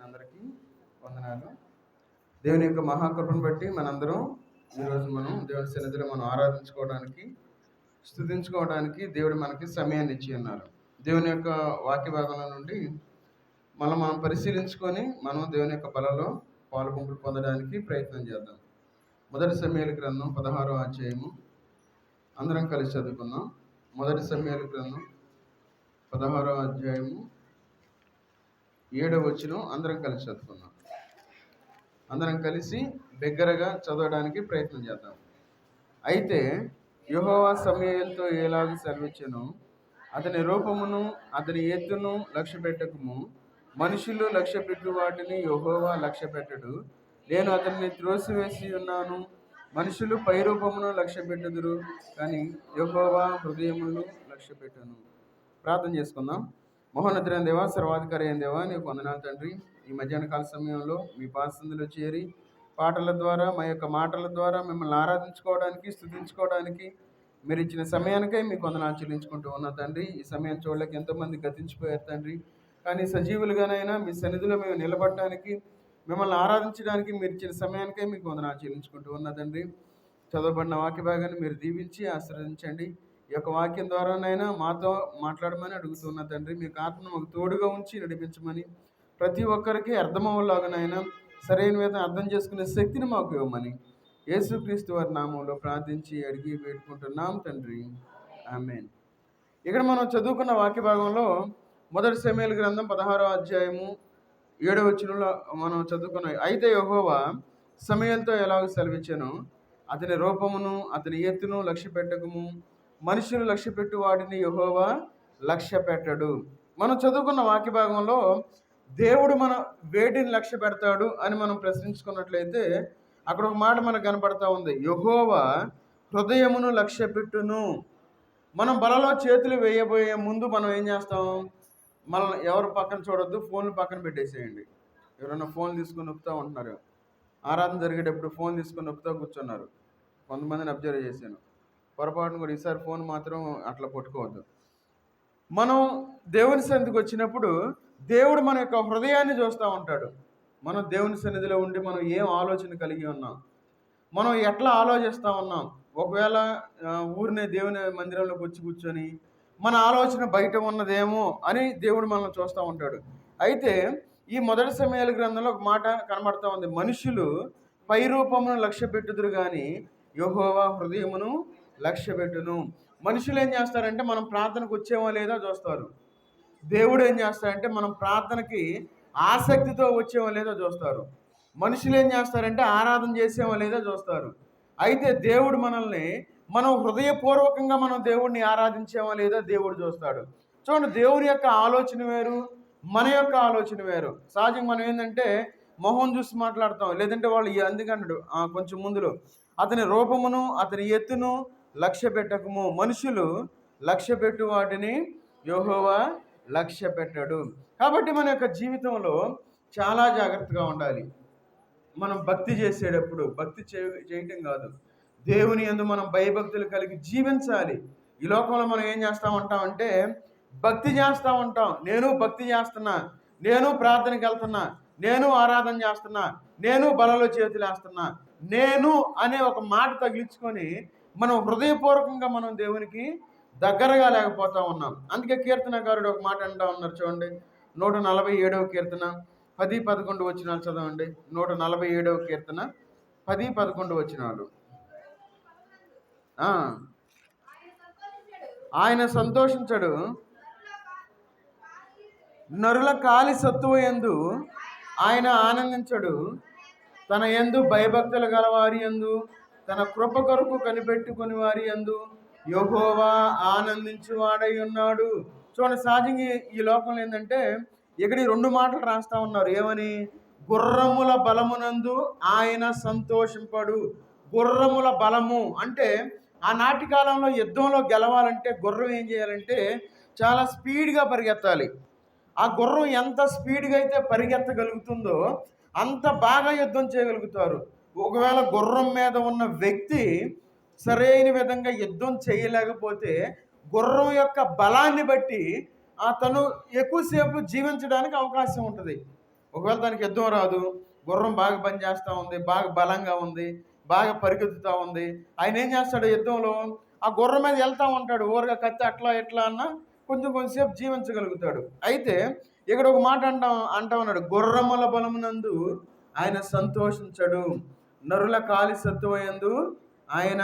అందరికీ వందనాలు. దేవుని యొక్క మహాకృపను బట్టి మనందరం ఈరోజు మనం దేవుని సన్నిధిలో మనం ఆరాధించుకోవడానికి, స్తుతించుకోవడానికి దేవుడు మనకి సమయాన్ని ఇచ్చి ఉన్నారు. దేవుని యొక్క వాక్య భాగంలో నుండి మనం పరిశీలించుకొని మనం దేవుని యొక్క బలలో పాలుపంపులు పొందడానికి ప్రయత్నం చేద్దాం. మొదటి సమూయేలు గ్రంథం 16వ అధ్యాయము అందరం కలిసి చదువుకుందాం. మొదటి సమూయేలు గ్రంథం 16వ అధ్యాయము 7వ వచనం అందరం కలిసి చదువుకుందాం. అందరం కలిసి బిగ్గరగా చదవడానికి ప్రయత్నం చేద్దాం. అయితే యెహోవా సమూయేలుతో ఎలాగ సెలవిచ్చెనో, అతని రూపమును అతని ఎత్తును లక్ష్యపెట్టకుము. మనుషులు లక్ష్యపెట్టు వాటిని యెహోవా లక్ష్యపెట్టడు. నేను అతన్ని త్రోసివేసి ఉన్నాను. మనుషులు పైరూపమును లక్ష్యపెట్టుదురు, కానీ యెహోవా హృదయమును లక్ష్యపెట్టును. ప్రార్థన చేసుకుందాం. మహోన్నతుడైన దేవా, సర్వాధికారి అయిన దేవా, నీకు వందనాలు తండ్రి. ఈ మధ్యాహ్న కాల సమయంలో మీ పాదసన్నిధిలో చేరి పాటల ద్వారా మా యొక్క మాటల ద్వారా మిమ్మల్ని ఆరాధించుకోవడానికి, స్తుతించుకోవడానికి మీరు ఇచ్చిన సమయానికై మీకు వందనాలు చెల్లించుకుంటూ ఉన్నా తండ్రి. ఈ సమయం చూడలేక ఎంతోమంది గతించిపోయారు తండ్రి. కానీ సజీవులుగానైనా మీ సన్నిధిలో మేము నిలబడటానికి, మిమ్మల్ని ఆరాధించడానికి మీరు ఇచ్చిన సమయానికై మీకు వందనాలు చెల్లించుకుంటూ ఉన్నా తండ్రి. చదవబడిన వాక్య భాగాన్ని మీరు దీవించి ఆశీర్వదించండి. ఈ యొక్క వాక్యం ద్వారానైనా మాతో మాట్లాడమని అడుగుతున్నా తండ్రి. మీకు ఆత్మను మాకు తోడుగా ఉంచి నడిపించమని, ప్రతి ఒక్కరికి అర్థమయ్యేలాగానైనా సరైన విధంగా అర్థం చేసుకునే శక్తిని మాకు ఇవ్వమని యేసుక్రీస్తు వారి నామంలో ప్రార్థించి అడిగి వేడుకుంటున్నాం తండ్రి, ఆమేన్. ఇక్కడ మనం చదువుకున్న వాక్య భాగంలో మొదటి సమూయేలు గ్రంథం 16వ అధ్యాయము 7వ వచనంలో మనం చదువుకున్నాం. అయితే యెహోవా సమూయేలుతో ఎలాగ సెలవిచ్చెనో, అతని రూపమును అతని ఎత్తును లక్ష్యపెట్టకము. మనుషులు లక్ష్యపెట్టు వాటిని యెహోవా లక్ష్యపెట్టడు. మనం చదువుకున్న వాక్య భాగంలో దేవుడు మన వేటిని లక్ష్య పెడతాడు అని మనం ప్రశ్నించుకున్నట్లయితే అక్కడ ఒక మాట మనకు కనపడతా ఉంది. యెహోవా హృదయమును లక్ష్యపెట్టును. మనం బలలో చేతులు వేయబోయే ముందు మనం ఏం చేస్తాం? మనల్ని ఎవరు పక్కన చూడొద్దు, ఫోన్లు పక్కన పెట్టేసేయండి. ఎవరైనా ఫోన్ తీసుకొని నొక్కుతూ ఉంటున్నారు. ఆరాధన జరిగేటప్పుడు ఫోన్ తీసుకొని నొక్కుతూ కూర్చున్నారు. కొంతమందిని అబ్జర్వ్ చేశాను. పొరపాటును కూడా ఈసారి ఫోన్ మాత్రం అట్లా పట్టుకోవద్దు. మనం దేవుని సన్నిధికి వచ్చినప్పుడు దేవుడు మన యొక్క హృదయాన్ని చూస్తూ ఉంటాడు. మనం దేవుని సన్నిధిలో ఉండి మనం ఏం ఆలోచన కలిగి ఉన్నాం, మనం ఎట్లా ఆలోచిస్తూ ఉన్నాం. ఒకవేళ ఊరినే దేవుని మందిరంలోకి వచ్చి కూర్చొని మన ఆలోచన బయట ఉన్నదేమో అని దేవుడు మనల్ని చూస్తూ ఉంటాడు. అయితే ఈ మొదటి సమూయేలు గ్రంథంలో ఒక మాట కనబడుతూ ఉంది. మనుషులు పైరూపమును లక్ష్యపెట్టుదురు, కానీ యెహోవా హృదయమును లక్ష్యపెట్టును. మనుషులు ఏం చేస్తారంటే మనం ప్రార్థనకు వచ్చేమో లేదా చూస్తారు. దేవుడు ఏం చేస్తారంటే మనం ప్రార్థనకి ఆసక్తితో వచ్చేమో లేదో చూస్తారు. మనుషులు ఏం చేస్తారంటే ఆరాధన చేసేమో లేదో చూస్తారు. అయితే దేవుడు మనల్ని మనం హృదయపూర్వకంగా మనం దేవుడిని ఆరాధించేమో లేదో దేవుడు చూస్తాడు. చూడండి, దేవుని యొక్క ఆలోచన వేరు, మన యొక్క ఆలోచన వేరు. సహజంగా మనం ఏంటంటే మొహం చూసి మాట్లాడతాం, లేదంటే వాళ్ళు అందుకన్నాడు కొంచెం ముందులో, అతని రూపమును అతని ఎత్తును లక్ష్య పెట్టకము. మనుషులు లక్ష్య పెట్టు వాటిని యెహోవా లక్ష్య పెట్టడు. కాబట్టి మన యొక్క జీవితంలో చాలా జాగ్రత్తగా ఉండాలి. మనం భక్తి చేసేటప్పుడు భక్తి చేయటం కాదు, దేవుని యందు మనం భయభక్తులు కలిగి జీవించాలి. ఈ లోకంలో మనం ఏం చేస్తూ ఉంటామంటే భక్తి చేస్తూ ఉంటాం. నేను భక్తి చేస్తున్నా, నేను ప్రార్థనకి వెళ్తున్నా, నేను ఆరాధన చేస్తున్నా, నేను బలలో చేతులు వేస్తున్నా, నేను అనే ఒక మాట తగిలించుకొని మనం హృదయపూర్వకంగా మనం దేవునికి దగ్గరగా లేకపోతా ఉన్నాం. అందుకే కీర్తనకారుడు ఒక మాట అంటూ ఉన్నారు. చూడండి, 147వ కీర్తన 10-11 వచనాలు చదవండి. 147వ కీర్తన 10-11 వచనాలు. ఆయన సంతోషించడు, నరుల కాలి సత్తువ యందు ఆయన ఆనందించడు. తన యందు భయభక్తులు గల వారి యందు, తన కృప కొరకు కనిపెట్టుకుని వారి యందు యెహోవా ఆనందించువాడై ఉన్నాడు. చూడండి, సహజంగా ఈ లోకంలో ఏంటంటే ఇక్కడ 2 మాటలు రాస్తా ఉన్నారు. ఏమని? గుర్రముల బలమునందు ఆయన సంతోషింపడు. గుర్రముల బలము అంటే ఆనాటి కాలంలో యుద్ధంలో గెలవాలంటే గుర్రం ఏం చేయాలంటే చాలా స్పీడ్గా పరిగెత్తాలి. ఆ గుర్రం ఎంత స్పీడ్గా అయితే పరిగెత్తగలుగుతుందో అంత బాగా యుద్ధం చేయగలుగుతారు. ఒకవేళ గుర్రం మీద ఉన్న వ్యక్తి సరైన విధంగా యుద్ధం చేయలేకపోతే గుర్రం యొక్క బలాన్ని బట్టి తను ఎక్కువసేపు జీవించడానికి అవకాశం ఉంటుంది. ఒకవేళ దానికి యుద్ధం రాదు, గుర్రం బాగా పనిచేస్తూ ఉంది, బాగా బలంగా ఉంది, బాగా పరిగెత్తుతూ ఉంది, ఆయన ఏం చేస్తాడు యుద్ధంలో? ఆ గుర్రం మీద వెళ్తూ ఉంటాడు, ఊరగా కత్తి అట్లా ఇట్లా అన్న కొంచెంసేపు జీవించగలుగుతాడు. అయితే ఇక్కడ ఒక మాట అంటా ఉన్నాడు, గుర్రముల బలమునందు ఆయన సంతోషించడు, నరుల కాలి సత్తువయందు ఆయన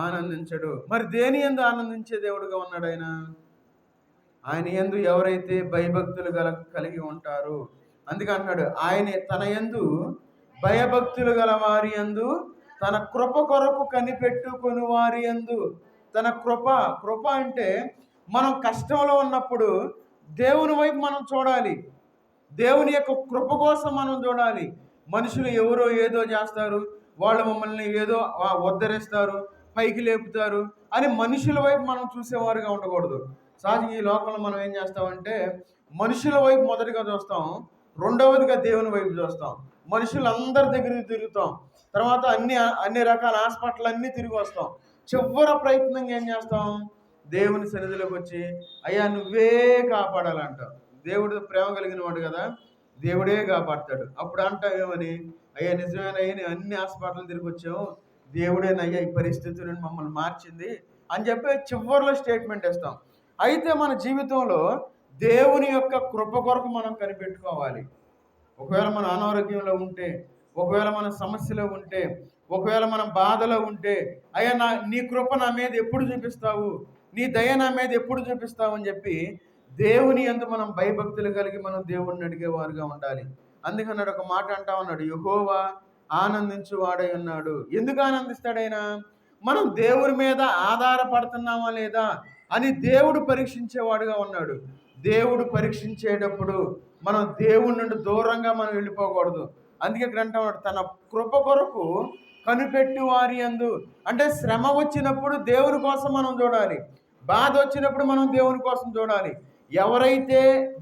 ఆనందించడు. మరి దేని యందు ఆనందించే దేవుడుగా ఉన్నాడు ఆయన? ఆయన యందు ఎవరైతే భయభక్తులు కలిగి ఉంటారో, అందుకే అంటున్నాడు, ఆయన తన యందు భయభక్తులు గల వారి యందు తన కృప కొరకు కనిపెట్టుకొని వారి యందు తన కృప అంటే మనం కష్టంలో ఉన్నప్పుడు దేవుని వైపు మనం చూడాలి, దేవుని యొక్క కృప కోసం మనం చూడాలి. మనుషులు ఎవరో ఏదో చేస్తారు, వాళ్ళు మమ్మల్ని ఏదో ఉద్ధరిస్తారు, పైకి లేపుతారు అని మనుషుల వైపు మనం చూసేవారుగా ఉండకూడదు. సహజంగా ఈ లోకంలో మనం ఏం చేస్తామంటే మనుషుల వైపు మొదటిగా చూస్తాం, రెండవదిగా దేవుని వైపు చూస్తాం. మనుషులందరి దగ్గరికి తిరుగుతాం, తర్వాత అన్ని రకాల హాస్పిటల్ అన్నీ తిరిగి వస్తాం. చివరి ప్రయత్నంగా ఏం చేస్తాం? దేవుని సన్నిధిలోకి వచ్చి అయ్యా నువ్వే కాపాడాలంట. దేవుడు ప్రేమ కలిగిన వాడు కదా, దేవుడే కాపాడతాడు. అప్పుడు అంటావేమని, అయ్యా నిజమేనయ్యా అన్ని హాస్పిటల్ తిరిగి వచ్చావు, దేవుడేనయ్యా ఈ పరిస్థితి నుండి మమ్మల్ని మార్చింది అని చెప్పి చివరిలో స్టేట్మెంట్ ఇస్తాం. అయితే మన జీవితంలో దేవుని యొక్క కృప కొరకు మనం కనిపెట్టుకోవాలి. ఒకవేళ మన అనారోగ్యంలో ఉంటే, ఒకవేళ మన సమస్యలో ఉంటే, ఒకవేళ మనం బాధలో ఉంటే, అయ్యా నీ కృప నా మీద ఎప్పుడు చూపిస్తావు, నీ దయ నా మీద ఎప్పుడు చూపిస్తావు అని చెప్పి దేవుని యందు మనం భయభక్తులు కలిగి మనం దేవుడిని అడిగేవారుగా ఉండాలి. అందుకన్నాడు, ఒక మాట అంటా ఉన్నాడు, యెహోవా ఆనందించువాడై ఉన్నాడు. ఎందుకు ఆనందిస్తాడైనా? మనం దేవుని మీద ఆధారపడుతున్నామా లేదా అని దేవుడు పరీక్షించేవాడుగా ఉన్నాడు. దేవుడు పరీక్షించేటప్పుడు మనం దేవుడి నుండి దూరంగా మనం వెళ్ళిపోకూడదు. అందుకే గ్రంథం తన కృప కొరకు కనిపెట్టి వారి యందు, అంటే శ్రమ వచ్చినప్పుడు దేవుని కోసం మనం చూడాలి, బాధ వచ్చినప్పుడు మనం దేవుని కోసం చూడాలి. ఎవరైతే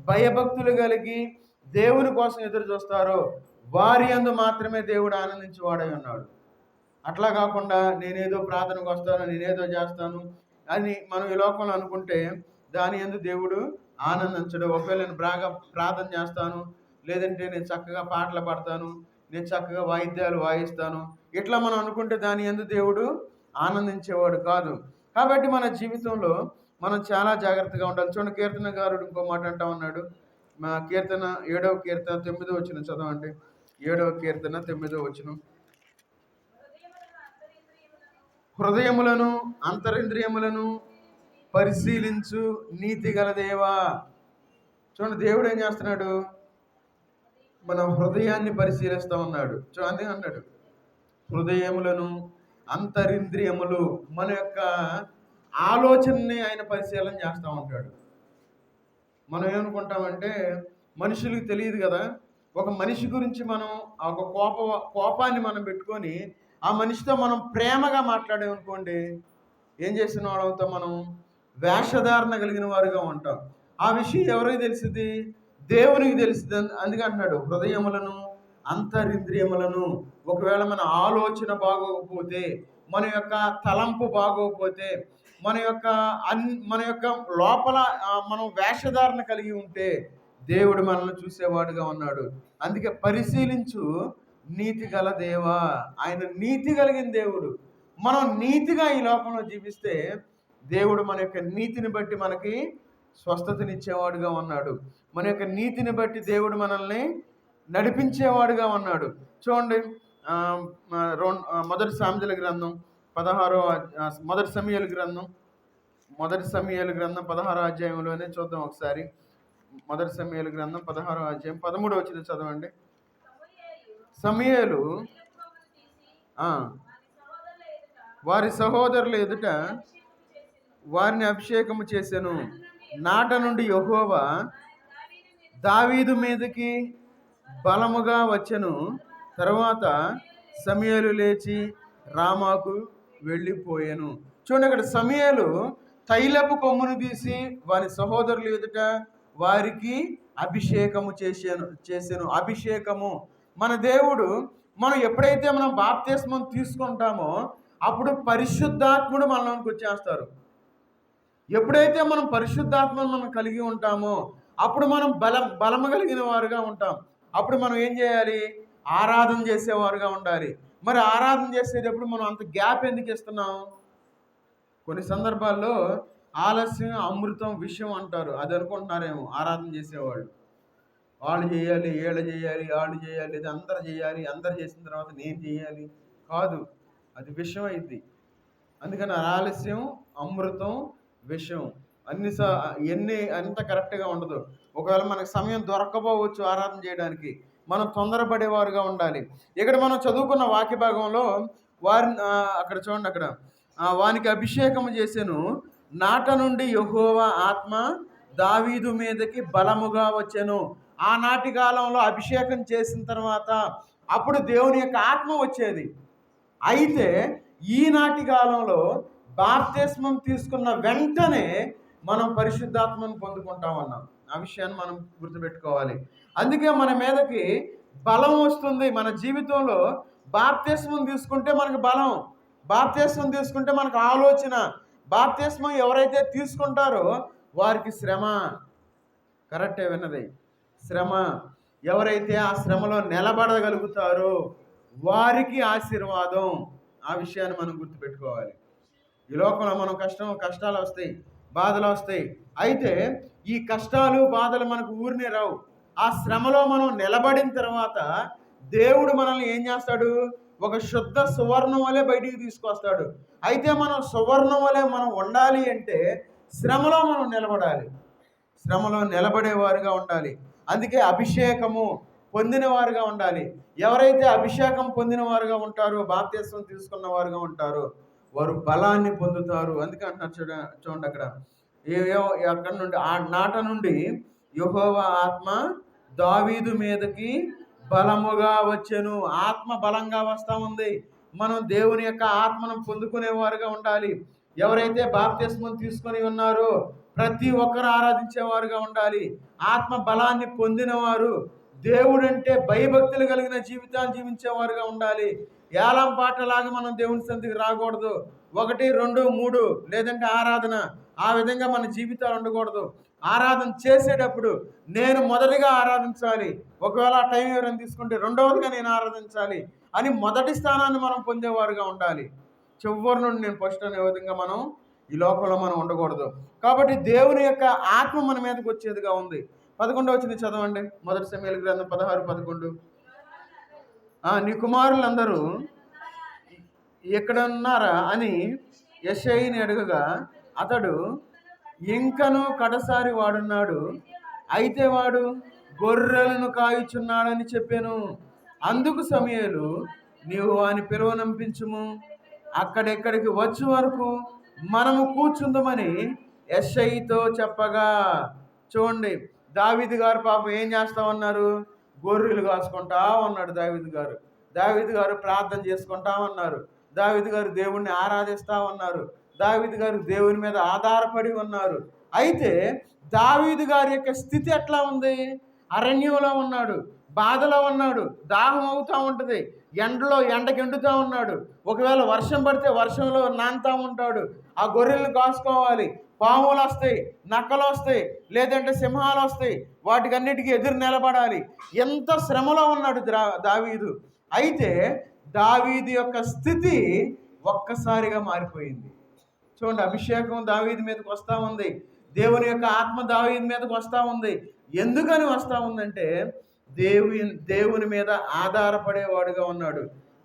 భయభక్తులు కలిగి దేవుని కోసం ఎదురు చూస్తారో వారి యందు మాత్రమే దేవుడు ఆనందించేవాడై ఉన్నాడు. అట్లా కాకుండా నేనేదో ప్రార్థనకు వస్తాను, నేనేదో చేస్తాను అని మనం ఈ లోకంలో అనుకుంటే దాని యందు దేవుడు ఆనందించడు. ఒకవేళ నేను బాగా ప్రార్థన చేస్తాను, లేదంటే నేను చక్కగా పాటలు పాడతాను, నేను చక్కగా వాయిద్యాలు వాయిస్తాను, ఇట్లా మనం అనుకుంటే దాని యందు దేవుడు ఆనందించేవాడు కాదు. కాబట్టి మన జీవితంలో మనం చాలా జాగ్రత్తగా ఉండాలి. చూడండి, కీర్తనకారుడు ఇంకో మాట అంటా ఉన్నాడు. మా కీర్తన 7వ కీర్తన 9వ వచనం చదవండి. 7వ కీర్తన 9వ వచనం. హృదయములను అంతరింద్రియములను పరిశీలించు నీతి గల దేవా. చూడండి, దేవుడు ఏం చేస్తున్నాడు? మన హృదయాన్ని పరిశీలిస్తూ ఉన్నాడు. చూడండి అన్నాడు, హృదయములను అంతరింద్రియములు, మన యొక్క ఆలోచనని ఆయన పరిశీలన చేస్తూ ఉంటాడు. మనం ఏమనుకుంటామంటే మనుషులకు తెలియదు కదా, ఒక మనిషి గురించి మనం ఒక కోపాన్ని మనం పెట్టుకొని ఆ మనిషితో మనం ప్రేమగా మాట్లాడామనుకోండి, ఏం చేసిన వాళ్ళతో మనం వేషధారణ కలిగిన వారుగా ఉంటాం. ఆ విషయం ఎవరికి తెలిసింది? దేవునికి తెలిసింది. అందుకే అంటున్నాడు, హృదయములను అంతరింద్రియములను. ఒకవేళ మన ఆలోచన బాగోకపోతే, మన యొక్క తలంపు బాగోకపోతే, మన యొక్క లోపల మనం వేషధారణ కలిగి ఉంటే దేవుడు మనల్ని చూసేవాడుగా ఉన్నాడు. అందుకే పరిశీలించు నీతి గల దేవా. ఆయన నీతి కలిగిన దేవుడు. మనం నీతిగా ఈ లోకంలో జీవిస్తే దేవుడు మన యొక్క నీతిని బట్టి మనకి స్వస్థతనిచ్చేవాడుగా ఉన్నాడు. మన యొక్క నీతిని బట్టి దేవుడు మనల్ని నడిపించేవాడుగా ఉన్నాడు. చూడండి, మొదటి సామెతల గ్రంథం 16వ సమూయేలు గ్రంథం 16వ అధ్యాయంలోనే చూద్దాం ఒకసారి. మొదటి సమూయేలు గ్రంథం 16వ అధ్యాయం 13వ వచనం చదవండి. సమూయేలు వారి సహోదరుల ఎదుట వారిని అభిషేకము చేసెను. నాట నుండి యెహోవా దావీదు మీదకి బలముగా వచ్చెను. తరువాత సమూయేలు లేచి రామాకు వెళ్ళిపోయాను. చూడండి, అక్కడ సమూయేలు తైలపు కొమ్మును తీసి వారి సహోదరుల ఎదుట వారికి అభిషేకము చేసెను. అభిషేకము మన దేవుడు. మనం ఎప్పుడైతే మనం బాప్తిస్మం తీసుకుంటామో అప్పుడు పరిశుద్ధాత్ముడు మనలోకి వచ్చేస్తారు. ఎప్పుడైతే మనం పరిశుద్ధాత్మను మనం కలిగి ఉంటామో అప్పుడు మనం బలము కలిగిన వారుగా ఉంటాం. అప్పుడు మనం ఏం చేయాలి? ఆరాధన చేసేవారుగా ఉండాలి. మరి ఆరాధన చేసేటప్పుడు మనం అంత గ్యాప్ ఎందుకు ఇస్తున్నాం? కొన్ని సందర్భాల్లో ఆలస్యం అమృతం విషయం అంటారు. అది అనుకుంటున్నారేమో ఆరాధన చేసేవాళ్ళు. వాళ్ళు చేయాలి, వీళ్ళు చేయాలి, వాళ్ళు చేయాలి, లేదా అందరు చేయాలి, అందరు చేసిన తర్వాత నేను చేయాలి. కాదు, అది విషయం అయింది. అందుకని ఆలస్యం అమృతం విషయం అంత కరెక్ట్గా ఉండదు. ఒకవేళ మనకు సమయం దొరకపోవచ్చు ఆరాధన చేయడానికి, మనం తొందరపడేవారుగా ఉండాలి. ఇక్కడ మనం చదువుకున్న వాక్య భాగంలో అక్కడ చూడండి, అక్కడ వానికి అభిషేకం చేసెను, నాట నుండి యెహోవా ఆత్మ దావీదు మీదకి బలముగా వచ్చెను. ఆనాటి కాలంలో అభిషేకం చేసిన తర్వాత అప్పుడు దేవుని యొక్క ఆత్మ వచ్చేది. అయితే ఈనాటి కాలంలో బాప్తిస్మం తీసుకున్న వెంటనే మనం పరిశుద్ధాత్మను పొందుకుంటామన్నాం. ఆ విషయాన్ని మనం గుర్తుపెట్టుకోవాలి. అందుకే మన మీదకి బలం వస్తుంది. మన జీవితంలో బాప్తిస్మం తీసుకుంటే మనకు బలం, బాప్తిస్మం తీసుకుంటే మనకు ఆలోచన. బాప్తిస్మం ఎవరైతే తీసుకుంటారో వారికి శ్రమ. కరెక్టే విన్నది, శ్రమ. ఎవరైతే ఆ శ్రమలో నిలబడగలుగుతారో వారికి ఆశీర్వాదం. ఆ విషయాన్ని మనం గుర్తుపెట్టుకోవాలి. ఈ లోకంలో మనం కష్టాలు వస్తాయి, బాధలు వస్తాయి. అయితే ఈ కష్టాలు బాధలు మనకు ఊరినే రావు. ఆ శ్రమలో మనం నిలబడిన తర్వాత దేవుడు మనల్ని ఏం చేస్తాడు? ఒక శుద్ధ సువర్ణం వలె బయటికి తీసుకొస్తాడు. అయితే మనం సువర్ణం వలె మనం ఉండాలి అంటే శ్రమలో మనం నిలబడాలి, శ్రమలో నిలబడేవారుగా ఉండాలి. అందుకే అభిషేకము పొందిన వారుగా ఉండాలి. ఎవరైతే అభిషేకం పొందిన వారుగా ఉంటారో, బాప్తిస్మం తీసుకున్న వారుగా ఉంటారో వారు బలాన్ని పొందుతారు. అందుకే అంటున్నారు చూడండి అక్కడ అక్కడ నుండి ఆ నాట నుండి యెహోవా ఆత్మ దావీదు మీదకి బలముగా వచ్చెను. ఆత్మ బలంగా వస్తూ ఉంది. మనం దేవుని యొక్క ఆత్మను పొందుకునేవారుగా ఉండాలి. ఎవరైతే బాప్తిస్మం తీసుకొని ఉన్నారో ప్రతి ఒక్కరు ఆరాధించేవారుగా ఉండాలి. ఆత్మ బలాన్ని పొందినవారు దేవుడంటే భయభక్తులు కలిగిన జీవితాన్ని జీవించేవారుగా ఉండాలి. ఏలం పాటలాగా మనం దేవుని సన్నిధికి రాకూడదు. 1, 2, 3 లేదంటే ఆరాధన, ఆ విధంగా మన జీవితాలు ఉండకూడదు. ఆరాధన చేసేటప్పుడు నేను మొదటిగా ఆరాధించాలి, ఒకవేళ ఆ టైం ఎవరైనా తీసుకుంటే రెండవదిగా నేను ఆరాధించాలి అని మొదటి స్థానాన్ని మనం పొందేవారుగా ఉండాలి. చివరి నుండి నేను ఫస్ట్ అనే విధంగా మనం ఈ లోకంలో మనం ఉండకూడదు. కాబట్టి దేవుని యొక్క ఆత్మ మన మీదకి వచ్చేదిగా ఉంది. 11వ వచనం చదవండి. 1 సమూయేలు గ్రంథం 16:11. నీ కుమారులందరూ ఎక్కడ ఉన్నారా అని యెషయిని అడుగగా అతడు ఇంకను కడసారి వాడున్నాడు, అయితే వాడు గొర్రెలను కాయుచున్నాడని చెప్పాను. అందుకు సమూయేలు, నీవు వాని పిలువనంపించుము, అక్కడెక్కడికి వచ్చే వరకు మనము కూర్చుందామని యెషయితో చెప్పగా. చూడండి, దావీదు గారు పాపం ఏం చేస్తా ఉన్నారు? గొర్రెలు కాసుకుంటా ఉన్నాడు దావీదు గారు ప్రార్థన చేసుకుంటా ఉన్నారు. దావీదు గారు దేవుణ్ణి ఆరాధిస్తూ ఉన్నారు. దావీదు గారు దేవుని మీద ఆధారపడి ఉన్నారు. అయితే దావీదు గారి యొక్క స్థితి ఎట్లా ఉంది? అరణ్యంలో ఉన్నాడు, బాధలో ఉన్నాడు, దాహం అవుతూ ఉంటుంది, ఎండకి ఎండుతూ ఉన్నాడు. ఒకవేళ వర్షం పడితే వర్షంలో నానుతూ ఉంటాడు. ఆ గొర్రెలను కాసుకోవాలి. పాములు వస్తాయి, నక్కలు వస్తాయి, లేదంటే సింహాలు వస్తాయి, వాటికన్నిటికీ ఎదురు నిలబడాలి. ఎంత శ్రమలో ఉన్నాడు దావీదు. అయితే దావీదు యొక్క స్థితి ఒక్కసారిగా మారిపోయింది. చూడండి, అభిషేకం దావీదు మీదకి వస్తూ ఉంది, దేవుని యొక్క ఆత్మ దావీదు మీదకి వస్తూ ఉంది. ఎందుకని వస్తూ ఉందంటే దేవుని మీద ఆధారపడేవాడుగా ఉన్నాడు,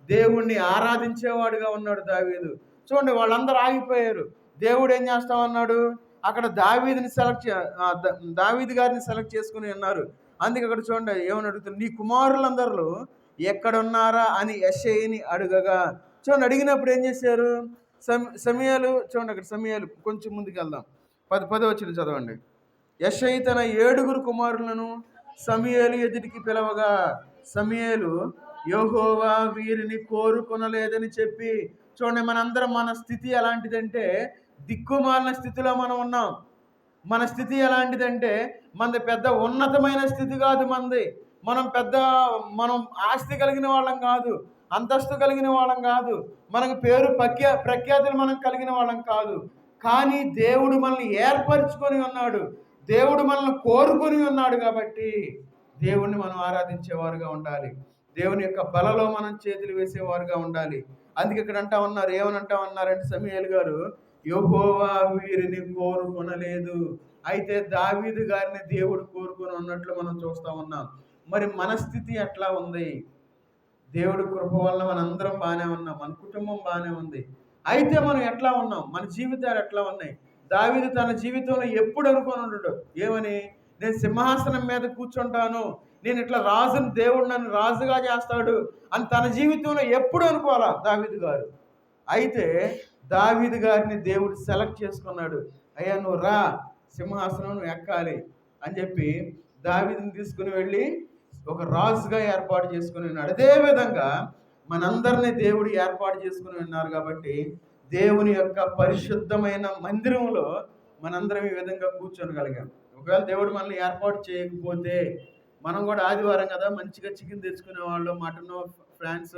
దేవుణ్ణి ఆరాధించేవాడుగా ఉన్నాడు దావీదు. చూడండి, వాళ్ళందరూ ఆగిపోయారు. దేవుడు ఏం చేస్తా ఉన్నాడు? అక్కడ దావీదు గారిని సెలెక్ట్ చేసుకుని ఉన్నారు. అందుకే అక్కడ చూడండి ఏమని అడుగుతుంది, నీ కుమారులందరూ ఎక్కడున్నారా అని యెషయిని అడుగగా. చూడండి, అడిగినప్పుడు ఏం చేశారు? సమూయేలు, చూడండి అక్కడ సమూయేలు కొంచెం ముందుకు వెళ్దాం, 10వ వచనం చదవండి. యెషయి తన 7 కుమారులను సమూయేలు ఎదుటికి పిలవగా సమూయేలు, యెహోవా వీరిని కోరుకొనలేదని చెప్పి. చూడండి, మనందరం మన స్థితి ఎలాంటిదంటే దిక్కుమాలిన స్థితిలో మనం ఉన్నాం. మన స్థితి ఎలాంటిదంటే మనది పెద్ద ఉన్నతమైన స్థితి కాదు. మనం ఆస్తి కలిగిన వాళ్ళం కాదు, అంతస్తు కలిగిన వాళ్ళం కాదు, మనకు పేరు ప్రఖ్యాతులు మనం కలిగిన వాళ్ళం కాదు. కానీ దేవుడు మనల్ని ఏర్పరచుకొని ఉన్నాడు, దేవుడు మనల్ని కోరుకొని ఉన్నాడు. కాబట్టి దేవుణ్ణి మనం ఆరాధించేవారుగా ఉండాలి. దేవుని యొక్క బలలో మనం చేతులు వేసేవారుగా ఉండాలి. అందుకే ఇక్కడ అంటా ఉన్నారు, ఏమని అంటా ఉన్నారంటే సమూయేలు గారు, యెహోవా వీరిని కోరుకొనలేదు. అయితే దావీదు గారిని దేవుడు కోరుకొని ఉన్నట్లు మనం చూస్తా ఉన్నాం. మరి మన స్థితి ఎట్లా ఉంది? దేవుడి కృప వల్ల మనందరం బాగానే ఉన్నాం, మన కుటుంబం బాగానే ఉంది. అయితే మనం ఎట్లా ఉన్నాం? మన జీవితాలు ఎట్లా ఉన్నాయి? దావీదు తన జీవితంలో ఎప్పుడు అనుకొని ఉండడు ఏమని, నేను సింహాసనం మీద కూర్చుంటాను, నేను ఇట్లా రాజుని, దేవుడు నన్ను రాజుగా చేస్తాడు అని తన జీవితంలో ఎప్పుడు అనుకోవాలా దావీదు గారు. అయితే దావీదు గారిని దేవుడు సెలెక్ట్ చేసుకున్నాడు. అయ్యా నువ్వు రా, సింహాసనం నువ్వు ఎక్కాలి అని చెప్పి దావీదుని తీసుకుని వెళ్ళి ఒక రాజుగా ఏర్పాటు చేసుకుని ఉన్నాడు. అదేవిధంగా మనందరినీ దేవుడు ఏర్పాటు చేసుకుని ఉన్నారు కాబట్టి దేవుని యొక్క పరిశుద్ధమైన మందిరంలో మనందరం ఈ విధంగా కూర్చోగలిగాం. ఒకవేళ దేవుడు మనల్ని ఏర్పాటు చేయకపోతే మనం కూడా ఆదివారం కదా మంచిగా చికెన్ తెచ్చుకునేవాళ్ళు, మటన్, ఫ్రాన్స్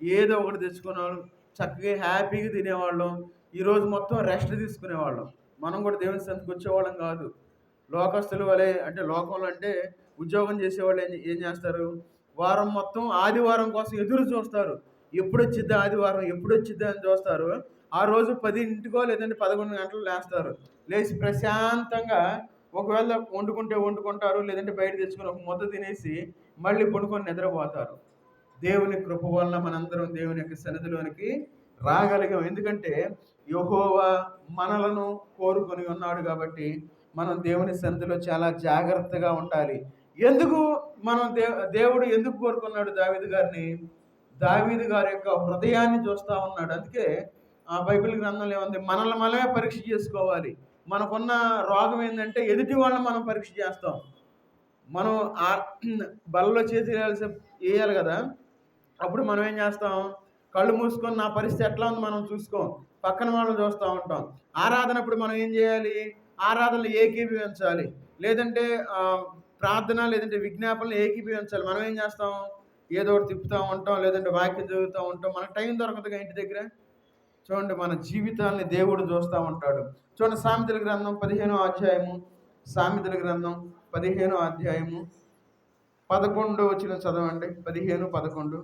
ఏదో ఒకటి తెచ్చుకునేవాళ్ళం, చక్కగా హ్యాపీగా తినేవాళ్ళం. ఈరోజు మొత్తం రెస్ట్ తీసుకునేవాళ్ళం. మనం కూడా దేవుని సన్నిధికి వచ్చేవాళ్ళం కాదు. లోకస్తుల వలె, అంటే లోకంలో అంటే ఉద్యోగం చేసేవాళ్ళు ఏం చేస్తారు, వారం మొత్తం ఆదివారం కోసం ఎదురు చూస్తారు. ఎప్పుడు వచ్చిద్దా ఆదివారం, ఎప్పుడు వచ్చిద్దా అని చూస్తారు. ఆ రోజు 10 లేదంటే 11 గంటలు లేస్తారు. లేచి ప్రశాంతంగా ఒకవేళ వండుకుంటే వండుకుంటారు, లేదంటే బయట తెచ్చుకొని ఒక ముద్ద తినేసి మళ్ళీ పడుకొని నిద్రపోతారు. దేవుని కృప వలన మనందరం దేవుని యొక్క సన్నిధిలోనికి రాగలిగాం. ఎందుకంటే యెహోవా మనలను కోరుకొని ఉన్నాడు కాబట్టి మనం దేవుని సన్నిధిలో చాలా జాగ్రత్తగా ఉండాలి. ఎందుకు మనం దేవుడు ఎందుకు కోరుకున్నాడు దావీదు గారిని? దావీదు గారి యొక్క హృదయాన్ని చూస్తూ ఉన్నాడు. అందుకే ఆ బైబిల్ గ్రంథంలో ఏముంది, మనల్ని మనమే పరీక్ష చేసుకోవాలి. మనకున్న రోగం ఏంటంటే ఎదుటి వాళ్ళని మనం పరీక్ష చేస్తాం. మనం ఆ బలలో చేతి వేయాలి కదా, అప్పుడు మనం ఏం చేస్తాం, కళ్ళు మూసుకొని నా పరిస్థితి ఎట్లా ఉంది మనం చూసుకోం, పక్కన వాళ్ళని చూస్తూ ఉంటాం. ఆరాధనప్పుడు మనం ఏం చేయాలి, ఆరాధనలు ఏకీభవించాలి, లేదంటే ప్రార్థన లేదంటే విజ్ఞాపనలు ఏకీభవించాలి. మనం ఏం చేస్తాం, ఏదో ఒకటి తిప్పుతూ ఉంటాం, లేదంటే వాక్యం చదువుతూ ఉంటాం. మనకు టైం దొరకదుగా ఇంటి దగ్గర. చూడండి, మన జీవితాన్ని దేవుడు చూస్తూ ఉంటాడు. చూడండి, సామెతల గ్రంథం 15వ అధ్యాయము, సామెతల గ్రంథం 15వ అధ్యాయము 11 వచ్చిన చదవండి. 15:11.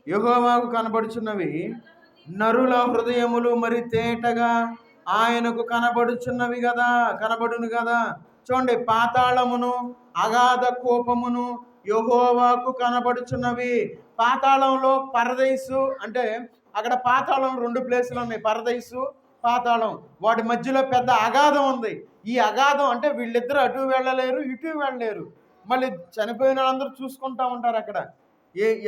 యెహోవాకు కనబడుచున్నవి నరుల హృదయములు మరి తేటగా ఆయనకు కనబడుచున్నవి కదా, కనబడును కదా. చూడండి, పాతాళమును అగాధ కోపమును యెహోవాకు కనబడుచున్నవి. పాతాళంలో పరదైసు, అంటే అక్కడ పాతాళం 2 ప్లేసులు ఉన్నాయి, పరదైసు, పాతాళం. వాటి మధ్యలో పెద్ద అగాధం ఉంది. ఈ అగాధం అంటే వీళ్ళిద్దరు అటు వెళ్ళలేరు, ఇటు వెళ్ళలేరు. మళ్ళీ చనిపోయిన వాళ్ళందరూ చూసుకుంటూ ఉంటారు అక్కడ.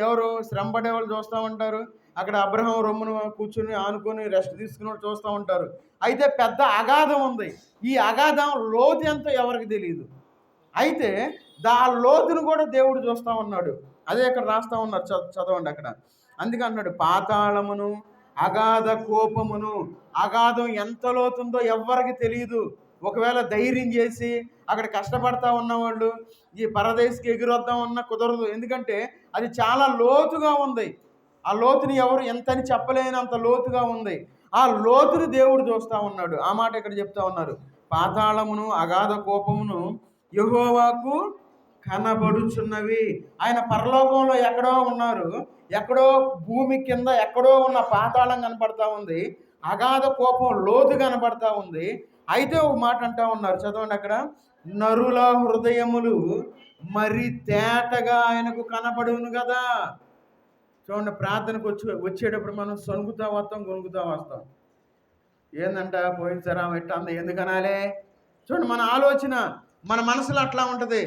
ఎవరు శ్రమ పడే వాళ్ళు చూస్తూ ఉంటారు. అక్కడ అబ్రహం రొమ్మును కూర్చుని ఆనుకొని రెస్ట్ తీసుకుని చూస్తూ ఉంటారు. అయితే పెద్ద అగాధం ఉంది. ఈ అగాధం లోతు ఎంతో ఎవరికి తెలియదు. అయితే ఆ లోతును కూడా దేవుడు చూస్తూ ఉన్నాడు. అదే ఇక్కడ రాస్తూ ఉన్నారు, చదవండి అక్కడ. అందుకే అన్నాడు, పాతాళమును అగాధ కోపమును. అగాధం ఎంత లోతుందో ఎవ్వరికి తెలియదు. ఒకవేళ ధైర్యం చేసి అక్కడ కష్టపడతా ఉన్నవాళ్ళు ఈ పరదేశికి ఎగిరొద్దాం అన్నా కుదరదు. ఎందుకంటే అది చాలా లోతుగా ఉంది. ఆ లోతుని ఎవరు ఎంతని చెప్పలేనంత లోతుగా ఉంది. ఆ లోతుని దేవుడు చూస్తూ ఉన్నాడు. ఆ మాట ఇక్కడ చెప్తా ఉన్నారు, పాతాళమును అగాధ కోపమును యెహోవాకు కనబడుచున్నవి. ఆయన పరలోకంలో ఎక్కడో ఉన్నారు, ఎక్కడో భూమి కింద ఎక్కడో ఉన్న పాతాళం కనపడతా ఉంది, అగాధ కోపం లోతు కనపడతా ఉంది. అయితే ఒక మాట అంటా ఉన్నారు, చదవండి అక్కడ, నరుల హృదయములు మరి తేటగా ఆయనకు కనబడును కదా. చూడండి, ప్రార్థనకు వచ్చేటప్పుడు మనం సొనుగుతా వస్తాం, గొనుగుతా వస్తాం. ఏందంట పోయించారా ఎట్లా అంద ఎందుకు అనాలే. చూడండి, మన ఆలోచన, మన మనసులో అట్లా ఉంటుంది.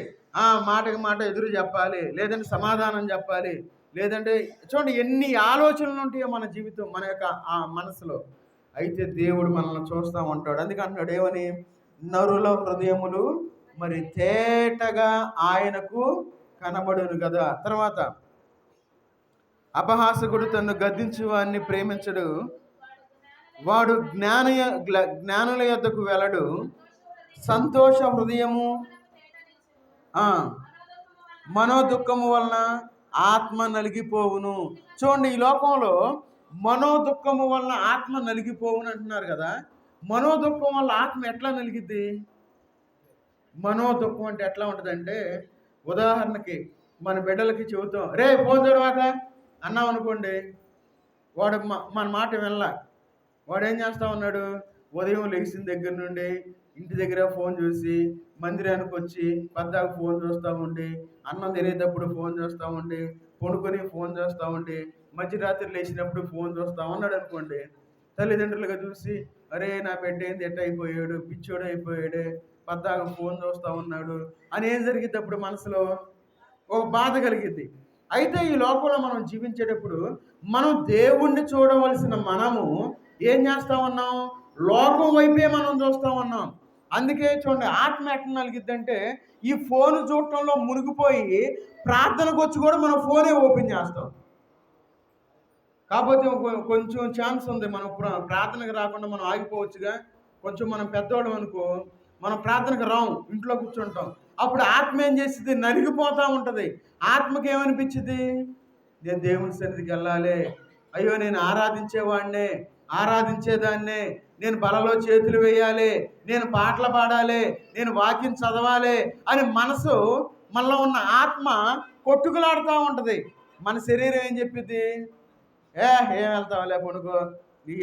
మాటకి మాట ఎదురు చెప్పాలి, లేదంటే సమాధానం చెప్పాలి, లేదంటే చూడండి ఎన్ని ఆలోచనలు ఉంటాయో మన జీవితం, మన యొక్క ఆ మనసులో. అయితే దేవుడు మనల్ని చూస్తూ ఉంటాడు. అందుకే అంటున్నాడు ఏమని, నరుల హృదయములు మరి తేటగా ఆయనకు కనబడును కదా. తర్వాత, అపహాసకుడు తను గద్దించు వారిని ప్రేమించడు, వాడు జ్ఞానుల యొద్దకు వెళ్ళడు, సంతోష హృదయము మనోదుఖము వలన ఆత్మ నలిగిపోవును. చూడండి, ఈ లోకంలో మనోదుఖము వలన ఆత్మ నలిగిపోవును అంటున్నారు కదా. మనోదుఖం వల్ల ఆత్మ ఎట్లా నలిగిద్ది? మనోదుఖం అంటే ఎట్లా ఉంటుందంటే, ఉదాహరణకి మన బిడ్డలకి చెబుతాం, రే ఫోన్ చూడవాక అన్నాం అనుకోండి, వాడు మన మాట వినలా. వాడు ఏం చేస్తా ఉన్నాడు, ఉదయం లెగిసిన దగ్గర నుండి ఇంటి దగ్గర ఫోన్ చూసి, మందిరానికి వచ్చి పద్దాకు ఫోన్ చూస్తూ ఉండి, అన్నం తినేటప్పుడు ఫోన్ చూస్తూ ఉండి, పడుకొని ఫోన్ చూస్తూ ఉండి, మధ్యరాత్రి లేచినప్పుడు ఫోన్ చూస్తూ ఉన్నాడు అనుకోండి. తల్లిదండ్రులుగా చూసి, అరే నా బిడ్డ ఏంది ఎట్ట అయిపోయాడు, పిచ్చోడు అయిపోయాడే, పద్దాకు ఫోన్ చూస్తూ ఉన్నాడు అని ఏం జరిగిద్ది అప్పుడు మనసులో? ఒక బాధ కలిగిద్ది. అయితే ఈ లోకంలో మనం జీవించేటప్పుడు మనం దేవుణ్ణి చూడవలసిన మనము ఏం చేస్తా ఉన్నాం? లోకం వైపే మనం చూస్తూ ఉన్నాం. అందుకే చూడండి, ఆత్మ ఎట్లా నలిగిద్దంటే, ఈ ఫోన్ చూడటంలో మునిగిపోయి ప్రార్థనకు వచ్చి కూడా మనం ఫోనే ఓపెన్ చేస్తాం. కాకపోతే కొంచెం ఛాన్స్ ఉంది, మనం ప్రార్థనకు రాకుండా మనం ఆగిపోవచ్చుగా. కొంచెం మనం పెద్దవాళ్ళం అనుకో, మనం ప్రార్థనకు రాము, ఇంట్లో కూర్చుంటాం. అప్పుడు ఆత్మ ఏం చేసింది? నలిగిపోతూ ఉంటుంది. ఆత్మకి ఏమనిపించింది? నేను దేవుని సన్నిధికి వెళ్ళాలి, అయ్యో నేను ఆరాధించేవాడినే, ఆరాధించేదాన్నే, నేను బలలో చేతులు వేయాలి, నేను పాటలు పాడాలి, నేను వాక్యం చదవాలి అని మనసు, మనలో ఉన్న ఆత్మ కొట్టుకులాడుతూ ఉంటుంది. మన శరీరం ఏం చెప్పిద్ది? ఏం వెళ్తావులే పడుకో, నీ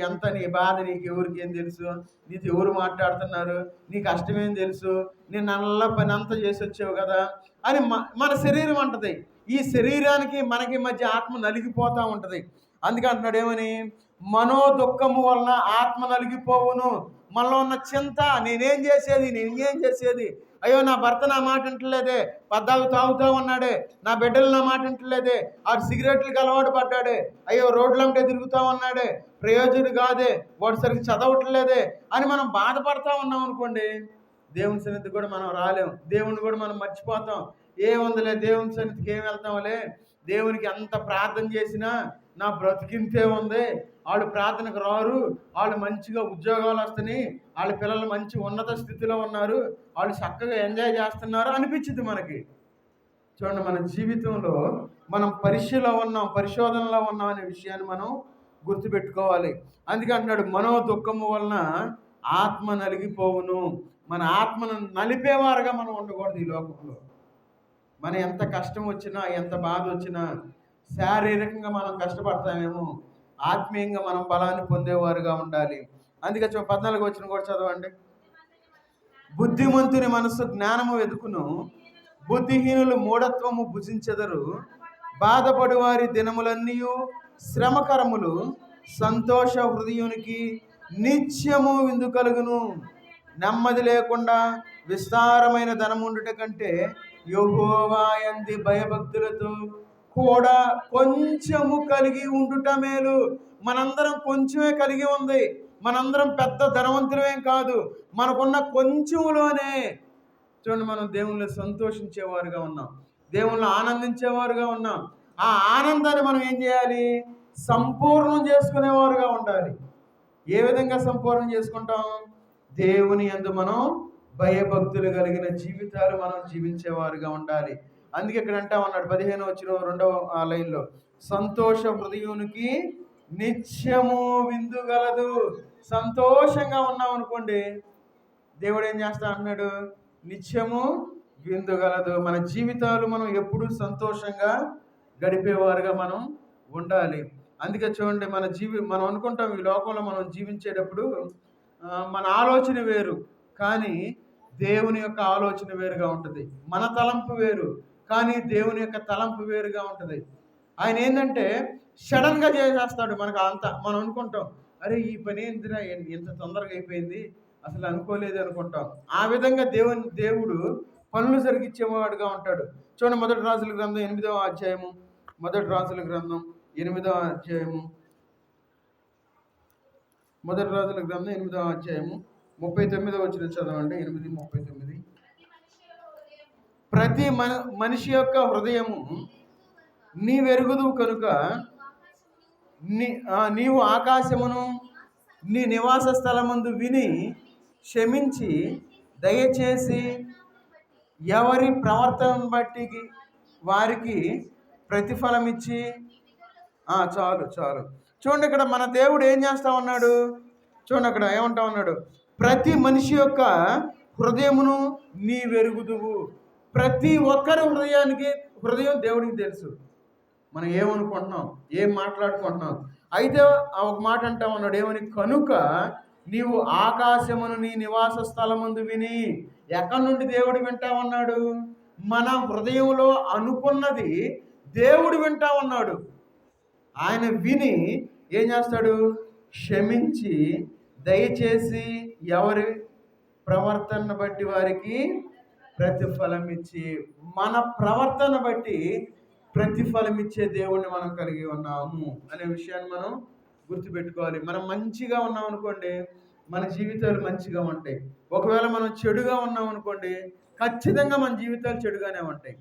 బాధ నీకు ఎవరికి ఏం తెలుసు, నీతో ఎవరు మాట్లాడుతున్నారు, నీ కష్టమేం తెలుసు, నేను నల్ల పని అంతా చేసి వచ్చావు కదా అని మన శరీరం అంటది. ఈ శరీరానికి మనకి మధ్య ఆత్మ నలిగిపోతూ ఉంటుంది. అందుకే అంటున్నాడు ఏమని, మనోదుఖము వలన ఆత్మ నలిగిపోవును. మనలో ఉన్న చింత, నేనేం చేసేది, అయ్యో నా భర్త నా మాట వింటలేదే, పద్దాకు తాగుతూ ఉన్నాడే, నా బిడ్డలు నా మాట వింటలేదే, ఆడు సిగరెట్లకు అలవాటు పడ్డాడే, అయ్యో రోడ్లంటే తిరుగుతూ ఉన్నాడే, ప్రయోజనం కాదే, వాడు సరిగ్గా చదవట్లేదే అని మనం బాధపడతా ఉన్నాం అనుకోండి, దేవుని సన్నిధికి కూడా మనం రాలేం, దేవుని కూడా మనం మర్చిపోతాం. ఏముందిలే, దేవుని సన్నిధికి ఏం వెళ్తాంలే, దేవునికి ఎంత ప్రార్థన చేసినా నా బ్రతికింతే ఉంది, వాళ్ళు ప్రార్థనకు రారు, వాళ్ళు మంచిగా ఉద్యోగాలు వస్తున్నాయి, వాళ్ళ పిల్లలు మంచి ఉన్నత స్థితిలో ఉన్నారు, వాళ్ళు చక్కగా ఎంజాయ్ చేస్తున్నారు అనిపించింది మనకి. చూడండి, మన జీవితంలో మనం పరిశోధనలో ఉన్నాం అనే విషయాన్ని మనం గుర్తుపెట్టుకోవాలి. అందుకే అంటున్నాడు, మనోదుఖము వలన ఆత్మ నలిగిపోవును. మన ఆత్మను నలిపేవారుగా మనం ఉండకూడదు ఈ లోకంలో. మన ఎంత కష్టం వచ్చినా, ఎంత బాధ వచ్చినా, శారీరకంగా మనం కష్టపడతామేమో, ఆత్మీయంగా మనం బలాన్ని పొందేవారుగా ఉండాలి. అందుకే 14 వచనం కూడా చదవండి. బుద్ధిమంతుని మనస్సు జ్ఞానము వెతుకును, బుద్ధిహీనులు మూఢత్వము భుజించెదరు. బాధపడి వారి దినములన్నీ శ్రమకరములు, సంతోష హృదయునికి నిత్యము విందు కలుగును. నెమ్మది లేకుండా విస్తారమైన ధనముండుట కంటే యెహోవా యందు భయభక్తులతో కూడా కొంచెము కలిగి ఉండుట మేలు. మనందరం కొంచెమే కలిగి ఉంది, మనందరం పెద్ద ధనవంతులమేం కాదు, మనకున్న కొంచెంలోనే చూడండి మనం దేవుళ్ళు సంతోషించేవారుగా ఉన్నాం, దేవుళ్ళు ఆనందించేవారుగా ఉన్నాం. ఆ ఆనందాన్ని మనం ఏం చేయాలి? సంపూర్ణం చేసుకునేవారుగా ఉండాలి. ఏ విధంగా సంపూర్ణం చేసుకుంటాం? దేవుని యందు మనం భయభక్తులు కలిగిన జీవితాలు మనం జీవించేవారుగా ఉండాలి. అందుకే ఇక్కడ అంటా ఉన్నాడు 15 వచ్చిన 2వ లైన్లో, సంతోష హృదయునికి నిత్యము విందు గలదు. సంతోషంగా ఉన్నాం అనుకోండి, దేవుడు ఏం చేస్తా అంటున్నాడు? నిత్యము విందు గలదు. మన జీవితాలు మనం ఎప్పుడూ సంతోషంగా గడిపేవారుగా మనం ఉండాలి. అందుకే చూడండి, మనం అనుకుంటాం ఈ లోకంలో మనం జీవించేటప్పుడు మన ఆలోచన వేరు, కానీ దేవుని యొక్క ఆలోచన వేరుగా ఉంటుంది. మన తలంపు వేరు, కానీ దేవుని యొక్క తలంపు వేరుగా ఉంటుంది. ఆయన ఏంటంటే సడన్గా చేసేస్తాడు మనకు అంతా. మనం అనుకుంటాం, అరే ఈ పని ఏందిరా ఎంత తొందరగా అయిపోయింది, అసలు అనుకోలేదు అనుకుంటాం. ఆ విధంగా దేవుడు పనులు జరిగించేవాడుగా ఉంటాడు. చూడండి, మొదటి రాజుల గ్రంథం 8వ అధ్యాయము, 39వ వచనం చదవండి. 8:39. ప్రతి మనిషి యొక్క హృదయము నీవెరుగుదు కనుక నీవు ఆకాశమును నీ నివాస స్థలమందు విని క్షమించి దయచేసి ఎవరి ప్రవర్తనను బట్టి వారికి ప్రతిఫలం ఇచ్చి చాలు. చూడండి, ఇక్కడ మన దేవుడు ఏం చేస్తా ఉన్నాడు? చూడండి, అక్కడ ఏమంటా ఉన్నాడు? ప్రతి మనిషి యొక్క హృదయమును నీ వెరుగుదువు. ప్రతి ఒక్కరి హృదయం దేవుడికి తెలుసు. మనం ఏమనుకుంటున్నాం, ఏం మాట్లాడుకుంటున్నాం. అయితే ఆ ఒక మాట అంటా ఉన్నాడు, ఏమని? కనుక నీవు ఆకాశమును నీ నివాస స్థలమందు విని. ఎక్కడి నుండి దేవుడు వింటా ఉన్నాడు? మన హృదయంలో అనుకున్నది దేవుడు వింటా ఉన్నాడు. ఆయన విని ఏం చేస్తాడు? క్షమించి దయచేసి ఎవరి ప్రవర్తన బట్టి వారికి ప్రతిఫలం ఇచ్చి, మన ప్రవర్తన బట్టి ప్రతిఫలం ఇచ్చే దేవుణ్ణి మనం కలిగి ఉన్నాము అనే విషయాన్ని మనం గుర్తుపెట్టుకోవాలి. మనం మంచిగా ఉన్నాం అనుకోండి, మన జీవితాలు మంచిగా ఉంటాయి. ఒకవేళ మనం చెడుగా ఉన్నాం అనుకోండి, ఖచ్చితంగా మన జీవితాలు చెడుగానే ఉంటాయి.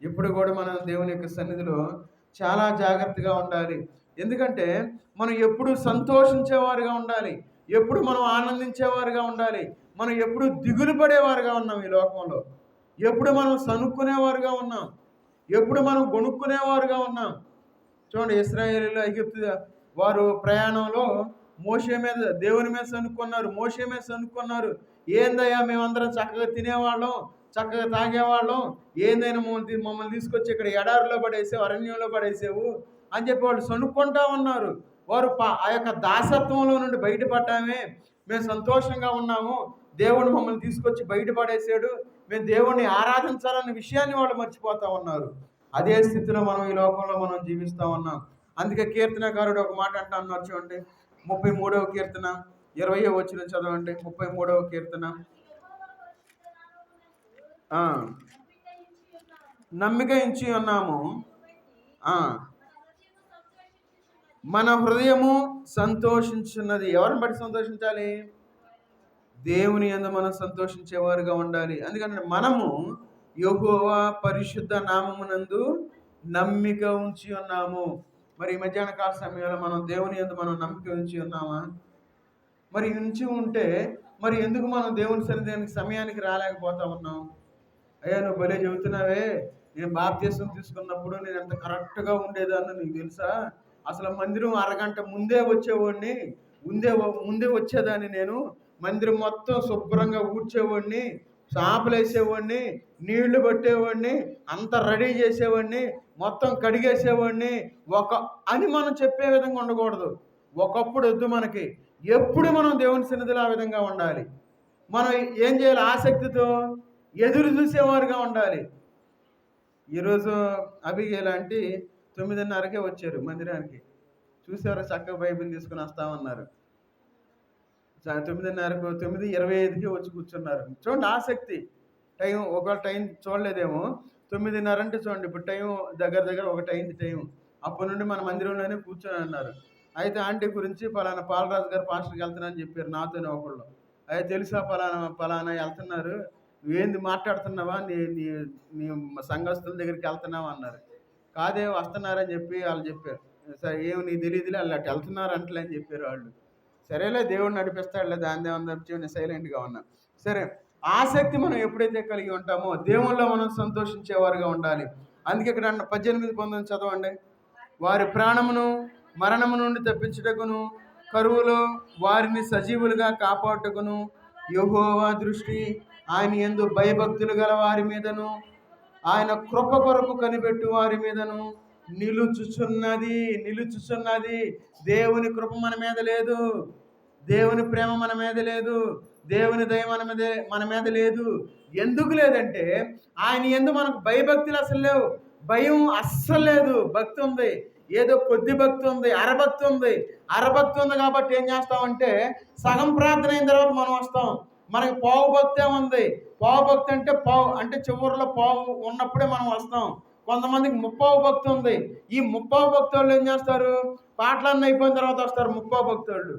ఇప్పుడు కూడా మనం దేవుని యొక్క సన్నిధిలో చాలా జాగ్రత్తగా ఉండాలి. ఎందుకంటే మనం ఎప్పుడు సంతోషించేవారుగా ఉండాలి, ఎప్పుడు మనం ఆనందించేవారుగా ఉండాలి. మనం ఎప్పుడు దిగులు పడేవారుగా ఉన్నాం ఈ లోకంలో. ఎప్పుడు మనం సనుక్కునేవారుగా ఉన్నాం, ఎప్పుడు మనం గొనుక్కునేవారుగా ఉన్నాం. చూడండి, ఇశ్రాయేలీయులు ఐగుప్తు వారు ప్రయాణంలో మోషే మీద, దేవుని మీద సనుక్కున్నారు, మోషే మీద సనుక్కున్నారు. ఏందయ్యా, మేమందరం చక్కగా తినేవాళ్ళం, చక్కగా తాగేవాళ్ళం, ఏందైనా మమ్మల్ని తీసుకొచ్చి ఇక్కడ ఎడారిలో పడేసావు, అరణ్యంలో పడేసావు అని చెప్పి వాళ్ళు సనుక్కుంటా ఉన్నారు. వారు ఆ యొక్క దాసత్వంలో నుండి బయటపడ్డామే, మేము సంతోషంగా ఉన్నాము, దేవుడు మమ్మల్ని తీసుకొచ్చి బయటపడేసాడు, మేము దేవుణ్ణి ఆరాధించాలన్న విషయాన్ని వాళ్ళు మర్చిపోతా ఉన్నారు. అదే స్థితిలో మనం ఈ లోకంలో మనం జీవిస్తూ ఉన్నాం. అందుకే కీర్తనకారుడు ఒక మాట అంటా ఉన్నారు, చూడండి 33వ కీర్తన 20వ వచనం చదవండి. 33వ కీర్తన. నమ్మిక ఉంచి ఉన్నాము, మన హృదయము సంతోషించున్నది. ఎవరిని బట్టి సంతోషించాలి? దేవుని యందు మనం సంతోషించేవారుగా ఉండాలి. అందుకని మనము యెహోవా పరిశుద్ధ నామమునందు నమ్మిక ఉంచి ఉన్నాము. మరి ఈ మధ్యాహ్న కాల సమయంలో మనం దేవుని యందు మనం నమ్మిక ఉంచి ఉన్నామా? మరి ఉంచి ఉంటే మరి ఎందుకు మనం దేవుని సన్నిధానికి సమయానికి రాలేకపోతా ఉన్నాం? అయ్యా, నువ్వు భలే చెబుతున్నావే, నేను బాప్తిసం తీసుకున్నప్పుడు నేను ఎంత కరెక్ట్గా ఉండేదాన్ని నీకు తెలుసా? అసలు మందిరం అరగంట ముందే వచ్చేవాడిని, ముందే వచ్చేదాన్ని, నేను మందిరం మొత్తం శుభ్రంగా ఊడ్చేవాడిని, చాపలు వేసేవాడిని, నీళ్లు పట్టేవాడిని, అంత రెడీ చేసేవాడిని, మొత్తం కడిగేసేవాడిని అని మనం చెప్పే విధంగా ఉండకూడదు. ఒకప్పుడు వద్దు మనకి. ఎప్పుడు మనం దేవుని సన్నిధిలో ఆ విధంగా ఉండాలి. మనం ఏం చేయాలి? ఆసక్తితో ఎదురు చూసేవారుగా ఉండాలి. ఈరోజు అబిగేల్ ఆంటీ 9:30కే వచ్చారు మందిరానికి. చూసేవారు చక్కగా బైబిల్ తీసుకుని వస్తామన్నారు. 9:30కు 9:25కి వచ్చి కూర్చున్నారు. చూడండి ఆసక్తి. టైం ఒకవేళ టైం చూడలేదేమో, 9:30 అంటే చూడండి, ఇప్పుడు టైం దగ్గర 1 అయింది టైం. అప్పటి నుండి మన మందిరంలోనే కూర్చొని అన్నారు. అయితే ఆంటీ గురించి పలానా పాలరాజు గారు పాస్టర్కి వెళ్తున్నారని చెప్పారు నాతోనే ఒకళ్ళు. అయితే తెలుసా, పలానా వెళ్తున్నారు, నువ్వేంది మాట్లాడుతున్నావా, నీ సంఘస్థుల దగ్గరికి వెళ్తున్నావా అన్నారు. కాదే, వస్తున్నారని చెప్పి వాళ్ళు చెప్పారు. సరే, ఏమి నీకు తెలియదులే, వాళ్ళు అటు వెళ్తున్నారు అంటలే అని చెప్పారు వాళ్ళు. సరేలే, దేవుడు నడిపిస్తాడులే, దాని తప్పి నేను సైలెంట్గా ఉన్నా. సరే, ఆసక్తి మనం ఎప్పుడైతే కలిగి ఉంటామో దేవుళ్ళలో మనం సంతోషించేవారుగా ఉండాలి. అందుకే ఇక్కడ 18-19 చదవండి. వారి ప్రాణమును మరణము నుండి తప్పించుటకును, కరువులో వారిని సజీవులుగా కాపాడుటకును యెహోవా దృష్టి ఆయన యందు భయభక్తులు గల వారి మీదను, ఆయన కృప కొరకు కనిపెట్టు వారి మీదను నిలుచుచున్నది. దేవుని కృప మన మీద లేదు, దేవుని ప్రేమ మన మీద లేదు, దేవుని దయ మన మీద లేదు. ఎందుకు లేదంటే ఆయన యందు మనకు భయభక్తులు అసలు లేవు. భయం అస్సలు లేదు. భక్తి ఉంది, ఏదో కొద్ది భక్తి ఉంది, అరభక్తి ఉంది. కాబట్టి ఏం చేస్తామంటే సగం ప్రార్థన అయిన తర్వాత మనం వస్తాం. మనకి పావు భక్తే ఉంది. పావు భక్తి అంటే చివరిలో పావు ఉన్నప్పుడే మనం వస్తాం. కొంతమందికి ముప్పావు భక్తి ఉంది. ఈ ముప్పావు భక్తి వాళ్ళు ఏం చేస్తారు? పాటలన్నీ అయిపోయిన తర్వాత వస్తారు ముప్పావు భక్తి వాళ్ళు.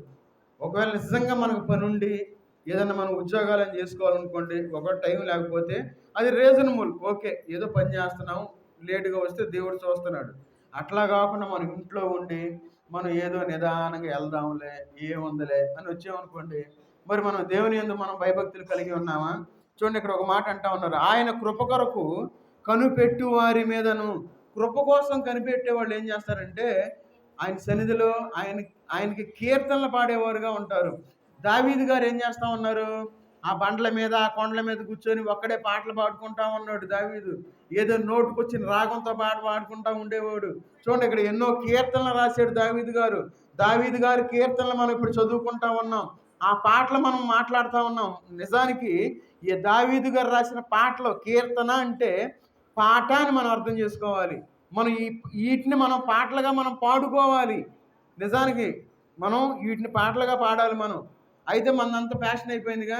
ఒకవేళ నిజంగా మనకు పని ఉండి ఏదైనా మనం ఉద్యోగాలను చేసుకోవాలనుకోండి, ఒక టైం లేకపోతే అది రీజనబుల్, ఓకే, ఏదో పని చేస్తున్నాం, లేటుగా వస్తే దేవుడు చూస్తున్నాడు. అట్లా కాకుండా మనం ఇంట్లో ఉండి మనం ఏదో నిదానంగా వెళ్దాంలే, ఏముందిలే అని వచ్చామనుకోండి, మరి మనం దేవుని యందు మనం భయభక్తులు కలిగి ఉన్నామా? చూడండి, ఇక్కడ ఒక మాట అంటా ఉన్నారు, ఆయన కృప కొరకు కనిపెట్టు వారి మీదను. కృప కోసం కనిపెట్టే వాళ్ళు ఏం చేస్తారంటే ఆయన సన్నిధిలో ఆయనకి కీర్తనలు పాడేవారుగా ఉంటారు. దావీదు గారు ఏం చేస్తా ఉన్నారు? ఆ బండ్ల మీద ఆ కొండల మీద కూర్చొని ఒక్కడే పాటలు పాడుకుంటా ఉన్నాడు దావీదు. ఏదో నోటుకొచ్చిన రాగంతో పాట పాడుకుంటా ఉండేవాడు. చూడండి ఇక్కడ ఎన్నో కీర్తనలు రాశాడు దావీదు గారు. దావీదు గారి కీర్తనలు మనం ఇప్పుడు చదువుకుంటా ఉన్నాం. ఆ పాటలు మనం మాట్లాడుతూ ఉన్నాం. నిజానికి ఈ దావీదు గారు రాసిన పాటలు, కీర్తన అంటే పాట అని మనం అర్థం చేసుకోవాలి. మనం వీటిని మనం పాటలుగా మనం పాడుకోవాలి. నిజానికి మనం వీటిని పాటలుగా పాడాలి మనం. అయితే మనంత ఫ్యాషన్ అయిపోయిందిగా,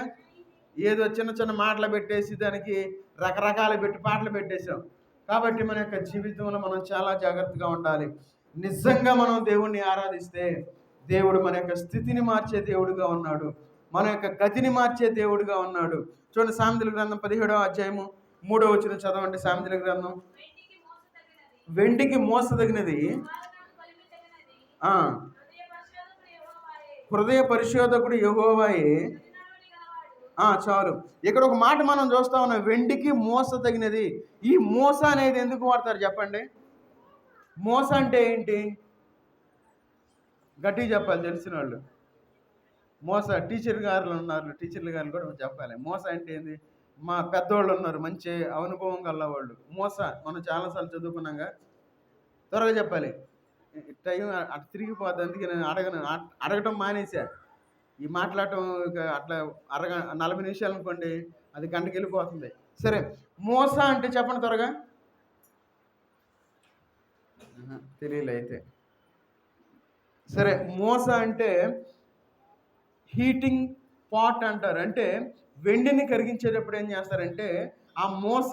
ఏదో చిన్న చిన్న మాటలు పెట్టేసి దానికి రకరకాలు పెట్టి పాటలు పెట్టేశాం. కాబట్టి మన యొక్క జీవితంలో మనం చాలా జాగ్రత్తగా ఉండాలి. నిజంగా మనం దేవుణ్ణి ఆరాధిస్తే దేవుడు మన యొక్క స్థితిని మార్చే దేవుడుగా ఉన్నాడు. మన యొక్క గతిని మార్చే దేవుడుగా ఉన్నాడు. చూడండి, సామెతల గ్రంథం 17వ అధ్యాయము 3వ వచనం చదవండి. సామెతల గ్రంథం. వెండికి మోసదగినది హృదయ పరిశోధకుడు యెహోవాయే. చాలు. ఇక్కడ ఒక మాట మనం చూస్తా ఉన్నాం, వెండికి మోస తగినది. ఈ మోస అనేది ఎందుకు వాడతారు చెప్పండి? మోస అంటే ఏంటి? గట్టిగా చెప్పాలి తెలిసిన వాళ్ళు. మోస టీచర్ గారు ఉన్నారు, టీచర్లు గారు కూడా చెప్పాలి. మోస అంటే ఏంది? మా పెద్దవాళ్ళు ఉన్నారు, మంచి అనుభవం గల్లవాళ్ళు. మోస మనం చాలాసార్లు చదువుకున్నాగా. త్వరగా చెప్పాలి, టైం అటు తిరిగిపోద్ది. అందుకే నేను అడగటం మానేసా. ఈ మాట్లాడటం అట్లా 40 నిమిషాలు అనుకోండి, అది గంటకి వెళ్ళిపోతుంది. సరే, మోస అంటే చెప్పండి త్వరగా. తెలియలే అయితే. సరే, మోస అంటే హీటింగ్ పాట్ అంటారు. అంటే వెండిని కరిగించేటప్పుడు ఏం చేస్తారంటే ఆ మోస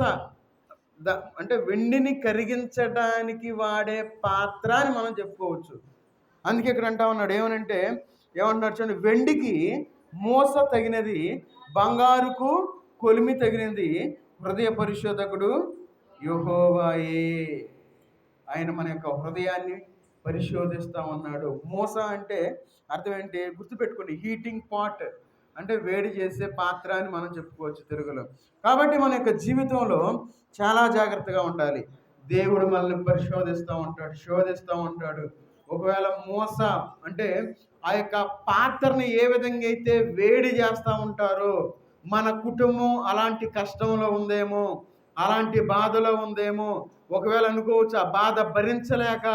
అంటే వెండిని కరిగించడానికి వాడే పాత్ర అని మనం చెప్పుకోవచ్చు. అందుకే ఇక్కడ అంటా ఉన్నాడు, ఏమన్నాడు చూడండి, వెండికి మోస తగినది, బంగారుకు కొలిమి తగినది హృదయ పరిశోధకుడు యెహోవాయే. ఆయన మన యొక్క హృదయాన్ని పరిశోధిస్తూ ఉన్నాడు. మోస అంటే అర్థం ఏంటి? గుర్తుపెట్టుకోండి, హీటింగ్ పాట్ అంటే వేడి చేసే పాత్ర అని మనం చెప్పుకోవచ్చు తెలుగులో. కాబట్టి మన యొక్క జీవితంలో చాలా జాగ్రత్తగా ఉండాలి. దేవుడు మనల్ని పరిశోధిస్తూ ఉంటాడు, శోధిస్తూ ఉంటాడు. ఒకవేళ మోస అంటే ఆ యొక్క పాత్రని ఏ విధంగా అయితే వేడి చేస్తూ ఉంటారో, మన కుటుంబం అలాంటి కష్టంలో ఉందేమో, అలాంటి బాధలో ఉందేమో. ఒకవేళ అనుకోవచ్చు, ఆ బాధ భరించలేక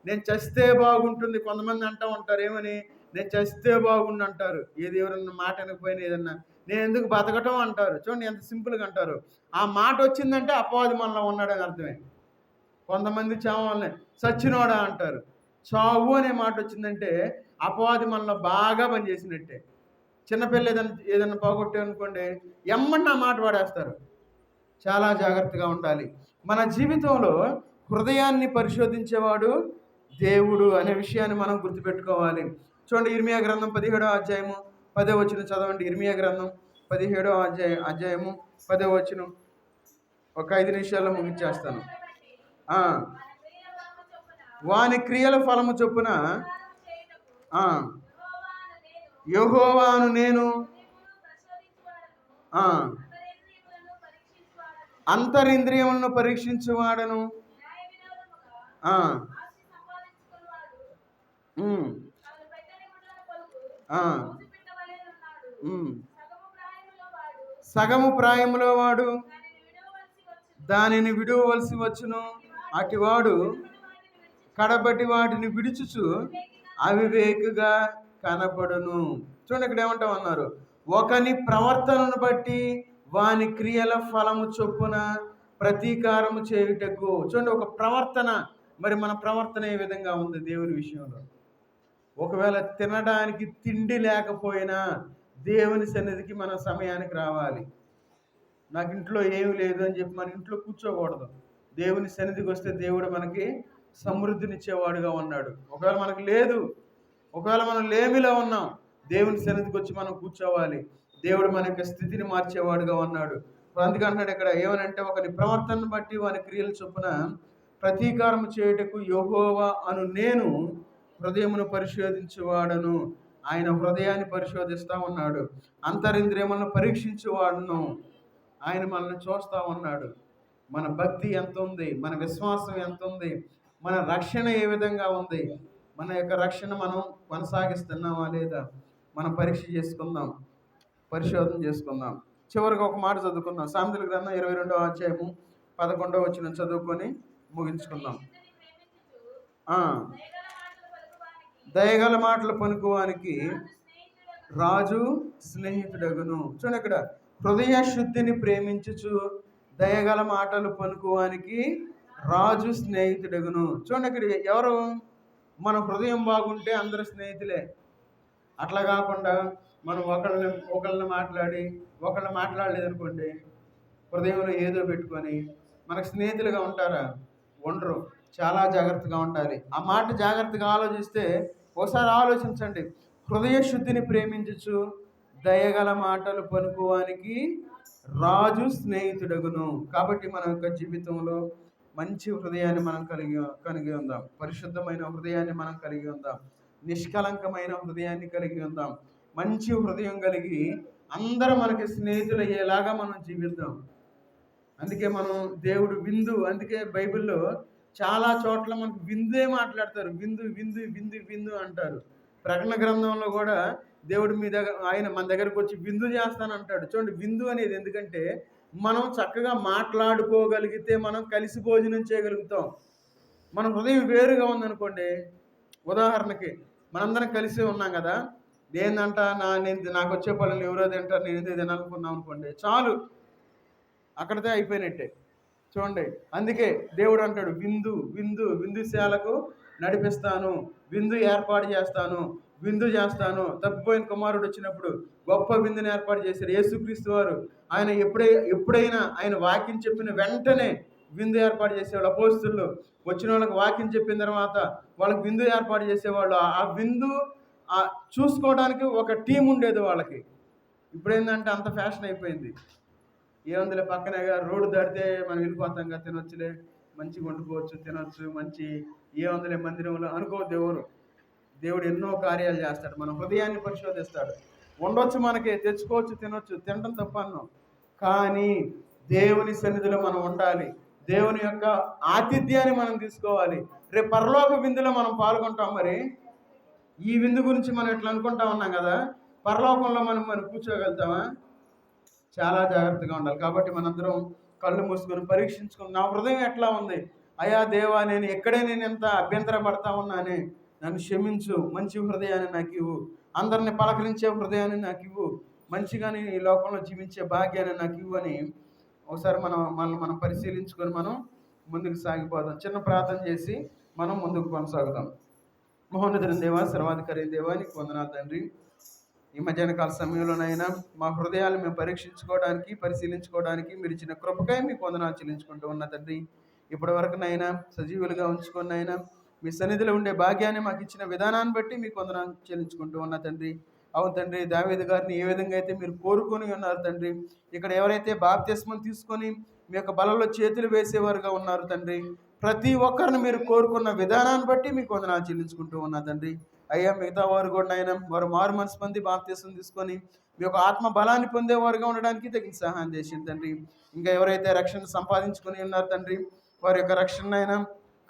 నేను చస్తే బాగుంటుంది. కొంతమంది అంటూ ఉంటారు, ఏమని? నేను చస్తే బాగుండు అంటారు. ఏది ఎవరన్నా మాట అనకపోయినా ఏదన్నా నేను ఎందుకు బతకటం అంటారు. చూడండి ఎంత సింపుల్గా అంటారు. ఆ మాట వచ్చిందంటే అపవాది మనలో ఉన్నాడని అర్థమే. కొంతమంది చావాలని సచ్చినోడా అంటారు. చావు అనే మాట వచ్చిందంటే అపవాది మనలో బాగా పనిచేసినట్టే. చిన్నపిల్ల ఏదైనా పోగొట్టే అనుకోండి, ఎమ్మన్నా మాట వాడేస్తారు. చాలా జాగ్రత్తగా ఉండాలి. మన జీవితంలో హృదయాన్ని పరిశోధించేవాడు దేవుడు అనే విషయాన్ని మనం గుర్తుపెట్టుకోవాలి. చూడండి, ఇర్మియా గ్రంథం 17వ అధ్యాయము 10వ వచనం చదవండి. ఇర్మియా గ్రంథం 17వ అధ్యాయము 10వ వచనం. ఒక 5 నిమిషాల్లో ముగించేస్తాను. వాని క్రియల ఫలము చొప్పున యెహోవాను నేను అంతరింద్రియములను పరీక్షించువాడను. సగము ప్రాయములో వాడు దానిని విడువవలసి వచ్చును. అటివాడు కడబటి వాటిని విడుచుచు అవివేకుగా కనపడును. చూడండి, ఇక్కడ ఏమంటామన్నారు? ఒకని ప్రవర్తనను బట్టి వాని క్రియల ఫలము చొప్పున ప్రతీకారము చేయుటకు. చూడండి, ఒక ప్రవర్తన. మరి మన ప్రవర్తన ఏ విధంగా ఉంది దేవుని విషయంలో? ఒకవేళ తినడానికి తిండి లేకపోయినా దేవుని సన్నిధికి మన సమయానికి రావాలి. నాకు ఇంట్లో ఏమి లేదు అని చెప్పి మన ఇంట్లో కూర్చోకూడదు. దేవుని సన్నిధికి వస్తే దేవుడు మనకి సమృద్ధినిచ్చేవాడుగా ఉన్నాడు. ఒకవేళ మనకు లేదు, ఒకవేళ మనం లేమిలో ఉన్నాం, దేవుని సన్నిధికి వచ్చి మనం కూర్చోవాలి. దేవుడు మన యొక్క స్థితిని మార్చేవాడుగా ఉన్నాడు. అందుకే అంటున్నాడు ఇక్కడ, ఏమనంటే ఒకని ప్రవర్తనను బట్టి వాని క్రియల చొప్పున ప్రతీకారం చేయుటకు యెహోవా అను నేను హృదయమును పరిశోధించువాడను. ఆయన హృదయాన్ని పరిశోధిస్తూ ఉన్నాడు. అంతరింద్రియములను పరీక్షించువాడును. ఆయన మనల్ని చూస్తూ ఉన్నాడు. మన భక్తి ఎంత ఉంది, మన విశ్వాసం ఎంత ఉంది, మన రక్షణ ఏ విధంగా ఉంది, మన యొక్క రక్షణ మనం కొనసాగిస్తున్నామా లేదా మనం పరీక్ష చేసుకుందాం. పరిశోధన చేసుకుందాం. చివరికి ఒక మాట చదువుకుందాం. సామెతల గ్రంథం 22వ అధ్యాయము 11వ వచనం చదువుకొని ముగించుకుందాం. దయగల మాటలు పలుకువానికి రాజు స్నేహితుడగును. చూడండి, ఇక్కడ హృదయ శుద్ధిని ప్రేమించుచు దయగల మాటలు పలుకువానికి రాజు స్నేహితుడగును. చూడండి, ఇక్కడ ఎవరు? మన హృదయం బాగుంటే అందరు స్నేహితులే. అట్లా కాకుండా మనం ఒకళ్ళని మాట్లాడలేదనుకోండి, హృదయంలో ఏదో పెట్టుకొని మనకు స్నేహితులుగా ఉంటారా? ఉండరు. చాలా జాగ్రత్తగా ఉండాలి. ఆ మాట జాగ్రత్తగా ఆలోచిస్తే ఒకసారి ఆలోచించండి. హృదయ శుద్ధిని ప్రేమించచ్చు దయగల మాటలు పలుకువానికి రాజు స్నేహితుడగును. కాబట్టి మన యొక్క జీవితంలో మంచి హృదయాన్ని మనం కలిగి ఉందాం. పరిశుద్ధమైన హృదయాన్ని మనం కలిగి ఉందాం. నిష్కలంకమైన హృదయాన్ని కలిగి ఉందాం. మంచి హృదయం కలిగి అందరూ మనకి స్నేహితులు అయ్యేలాగా మనం జీవిద్దాం. అందుకే మనం దేవుడు విందు, అందుకే బైబిల్లో చాలా చోట్ల మనకు విందే మాట్లాడతారు. విందు విందు విందు విందు అంటారు. ప్రకటన గ్రంథంలో కూడా దేవుడు ఆయన మన దగ్గరకు వచ్చి విందు చేస్తానంటాడు. చూడండి, విందు అనేది ఎందుకంటే మనం చక్కగా మాట్లాడుకోగలిగితే మనం కలిసి భోజనం చేయగలుగుతాం. మన హృదయం వేరుగా ఉందనుకోండి, ఉదాహరణకి మనందరం కలిసి ఉన్నాం కదా, ఏందంట నాకు వచ్చే పనులు ఎవరో తింటారు, నేను ఏదో తినాలనుకున్నాం అనుకోండి, చాలు, అక్కడితే అయిపోయినట్టే. చూడండి, అందుకే దేవుడు అంటాడు విందు విందు విందుశాలకు నడిపిస్తాను, విందు ఏర్పాటు చేస్తాను. తప్పిపోయిన కుమారుడు వచ్చినప్పుడు గొప్ప విందుని ఏర్పాటు చేశారు యేసుక్రీస్తు వారు. ఆయన ఎప్పుడైనా ఆయన వాక్యం చెప్పిన వెంటనే విందు ఏర్పాటు చేసేవాళ్ళు. అపోస్తులు వచ్చిన వాళ్ళకి వాక్యం చెప్పిన తర్వాత వాళ్ళకి విందు ఏర్పాటు చేసేవాళ్ళు. ఆ విందు చూసుకోవడానికి ఒక టీం ఉండేది వాళ్ళకి. ఇప్పుడు ఏంటంటే అంత ఫ్యాషన్ అయిపోయింది. ఏముందిలే, పక్కనేగా రోడ్డు దాటితే మనం వెళ్ళిపోతాంగా, తినొచ్చులే, మంచిగా వండుకోవచ్చు, తినొచ్చు, మంచి ఏముందిలే మందిరంలో అనుకోవద్దు. దేవుడు ఎన్నో కార్యాలు చేస్తాడు. మన హృదయాన్ని పరిశోధిస్తాడు. ఉండొచ్చు, మనకి తెచ్చుకోవచ్చు, తినొచ్చు, తినడం తప్ప అన్నాం, కానీ దేవుని సన్నిధిలో మనం ఉండాలి. దేవుని యొక్క ఆతిథ్యాన్ని మనం తీసుకోవాలి. రేపు పరలోక విందులో మనం పాల్గొంటాం. మరి ఈ విందు గురించి మనం ఎట్లా అనుకుంటా ఉన్నాం కదా, పరలోకంలో మనం కూర్చోగలుగుతామా? చాలా జాగ్రత్తగా ఉండాలి. కాబట్టి మనందరం కళ్ళు మూసుకొని పరీక్షించుకుని, నా హృదయం ఎట్లా ఉంది? అయా దేవా, నేను ఎంత అభ్యంతర పడతా ఉన్నానే, నన్ను క్షమించు, మంచి హృదయాన్ని నాకు ఇవ్వు, అందరిని పలకరించే హృదయాన్ని నాకు ఇవ్వు, మంచిగానే ఈ లోకంలో జీవించే భాగ్యాన్ని నాకు ఇవ్వు అని ఒకసారి మనం పరిశీలించుకొని మనం ముందుకు సాగిపోదాం. చిన్న ప్రార్థన చేసి మనం ముందుకు కొనసాగుదాం. మహోన్నతుని దేవా, సర్వాధికారి దేవా, నీకు వందనాలు తండ్రి. ఈ మధ్యాహ్న కాల సమయంలోనైనా మా హృదయాలు మేము పరిశీలించుకోవడానికి మీరు ఇచ్చిన కృపకై మీకు వందనాలు చెల్లించుకుంటూ ఉన్నా తండ్రి. ఇప్పటి వరకునైనా సజీవులుగా ఉంచుకున్నైనా మీ సన్నిధిలో ఉండే భాగ్యాన్ని మాకు ఇచ్చిన విధానాన్ని బట్టి మీకు వందనాలు చెల్లించుకుంటూ ఉన్నా తండ్రి. అవును తండ్రి, దావీదు గారిని ఏ విధంగా అయితే మీరు కోరుకొని ఉన్నారు తండ్రి, ఇక్కడ ఎవరైతే బాప్తిస్మం తీసుకొని మీ యొక్క బలలో చేతులు వేసేవారుగా ఉన్నారు తండ్రి, ప్రతి ఒక్కరిని మీరు కోరుకున్న విధానాన్ని బట్టి మీకు వందనాలు చెల్లించుకుంటూ ఉన్నా తండ్రి. అయ్యా, మిగతా వారు కూడా అయినా వారు మారు మనసు పొంది బాప్తిస్మం తీసుకొని మీ యొక్క ఆత్మ బలాన్ని పొందేవారుగా ఉండడానికి తగిన సహాయం చేసింది తండ్రి. ఇంకా ఎవరైతే రక్షణ సంపాదించుకొని ఉన్నారు తండ్రి, వారి యొక్క రక్షణనైనా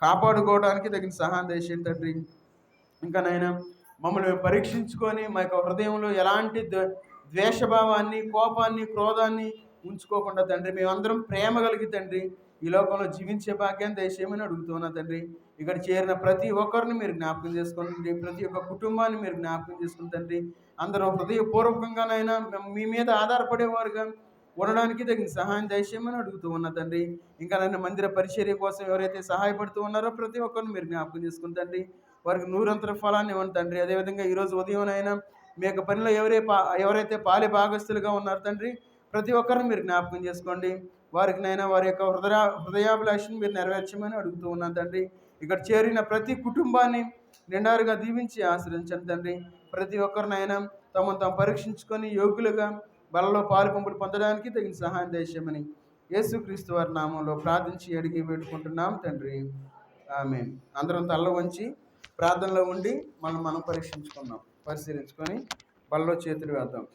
కాపాడుకోవడానికి తగిన సహాయం చేసింది తండ్రి. ఇంకా నైనా మమ్మల్ని మేము పరీక్షించుకొని మా యొక్క హృదయంలో ఎలాంటి ద్వేషభావాన్ని, కోపాన్ని, క్రోధాన్ని ఉంచుకోకుండా తండ్రి, మేమందరం ప్రేమ కలిగి తండ్రి ఈ లోకంలో జీవించే భాగ్యాన్ని దయచేయమని అడుగుతున్నా తండ్రి. ఇక్కడ చేరిన ప్రతి ఒక్కరిని మీరు జ్ఞాపకం చేసుకోండి, ప్రతి ఒక్క కుటుంబాన్ని మీరు జ్ఞాపకం చేసుకుని తండ్రి, అందరూ హృదయపూర్వకంగానైనా మీ మీద ఆధారపడేవారుగా ఉండడానికి తగిన సహాయం దయచేయమని అడుగుతూ ఉన్నా తండ్రి. ఇంకా నన్ను మందిర పరిచర్య కోసం ఎవరైతే సహాయపడుతూ ఉన్నారో ప్రతి ఒక్కరిని మీరు జ్ఞాపకం చేసుకుని తండ్రి, వారికి నూరంతర ఫలాన్ని ఇవ్వండి తండ్రి. అదేవిధంగా ఈరోజు ఉదయంనైనా మీ యొక్క పనిలో ఎవరైతే పాలి భాగస్తులుగా ఉన్నారు తండ్రి, ప్రతి ఒక్కరిని మీరు జ్ఞాపకం చేసుకోండి. వారికినైనా వారి యొక్క హృదయాభిలాషను మీరు నెరవేర్చమని అడుగుతూ ఉన్నాను తండ్రి. ఇక్కడ చేరిన ప్రతి కుటుంబాన్ని నిండారుగా దీవించి ఆశ్రయించండి తండ్రి. ప్రతి ఒక్కరినైనా తమను తాము పరీక్షించుకొని యోగులుగా బలలో పాలు పంపులు పొందడానికి తగిన సహాయం దయచేయమని యేసుక్రీస్తు వారి నామంలో ప్రార్థించి అడిగి పెట్టుకుంటున్నాం తండ్రి, ఆమేన్. అందరం తల్ల వంచి ప్రార్థనలో ఉండి మనం పరిశీలించుకొని బలలో చేతులు వేద్దాం.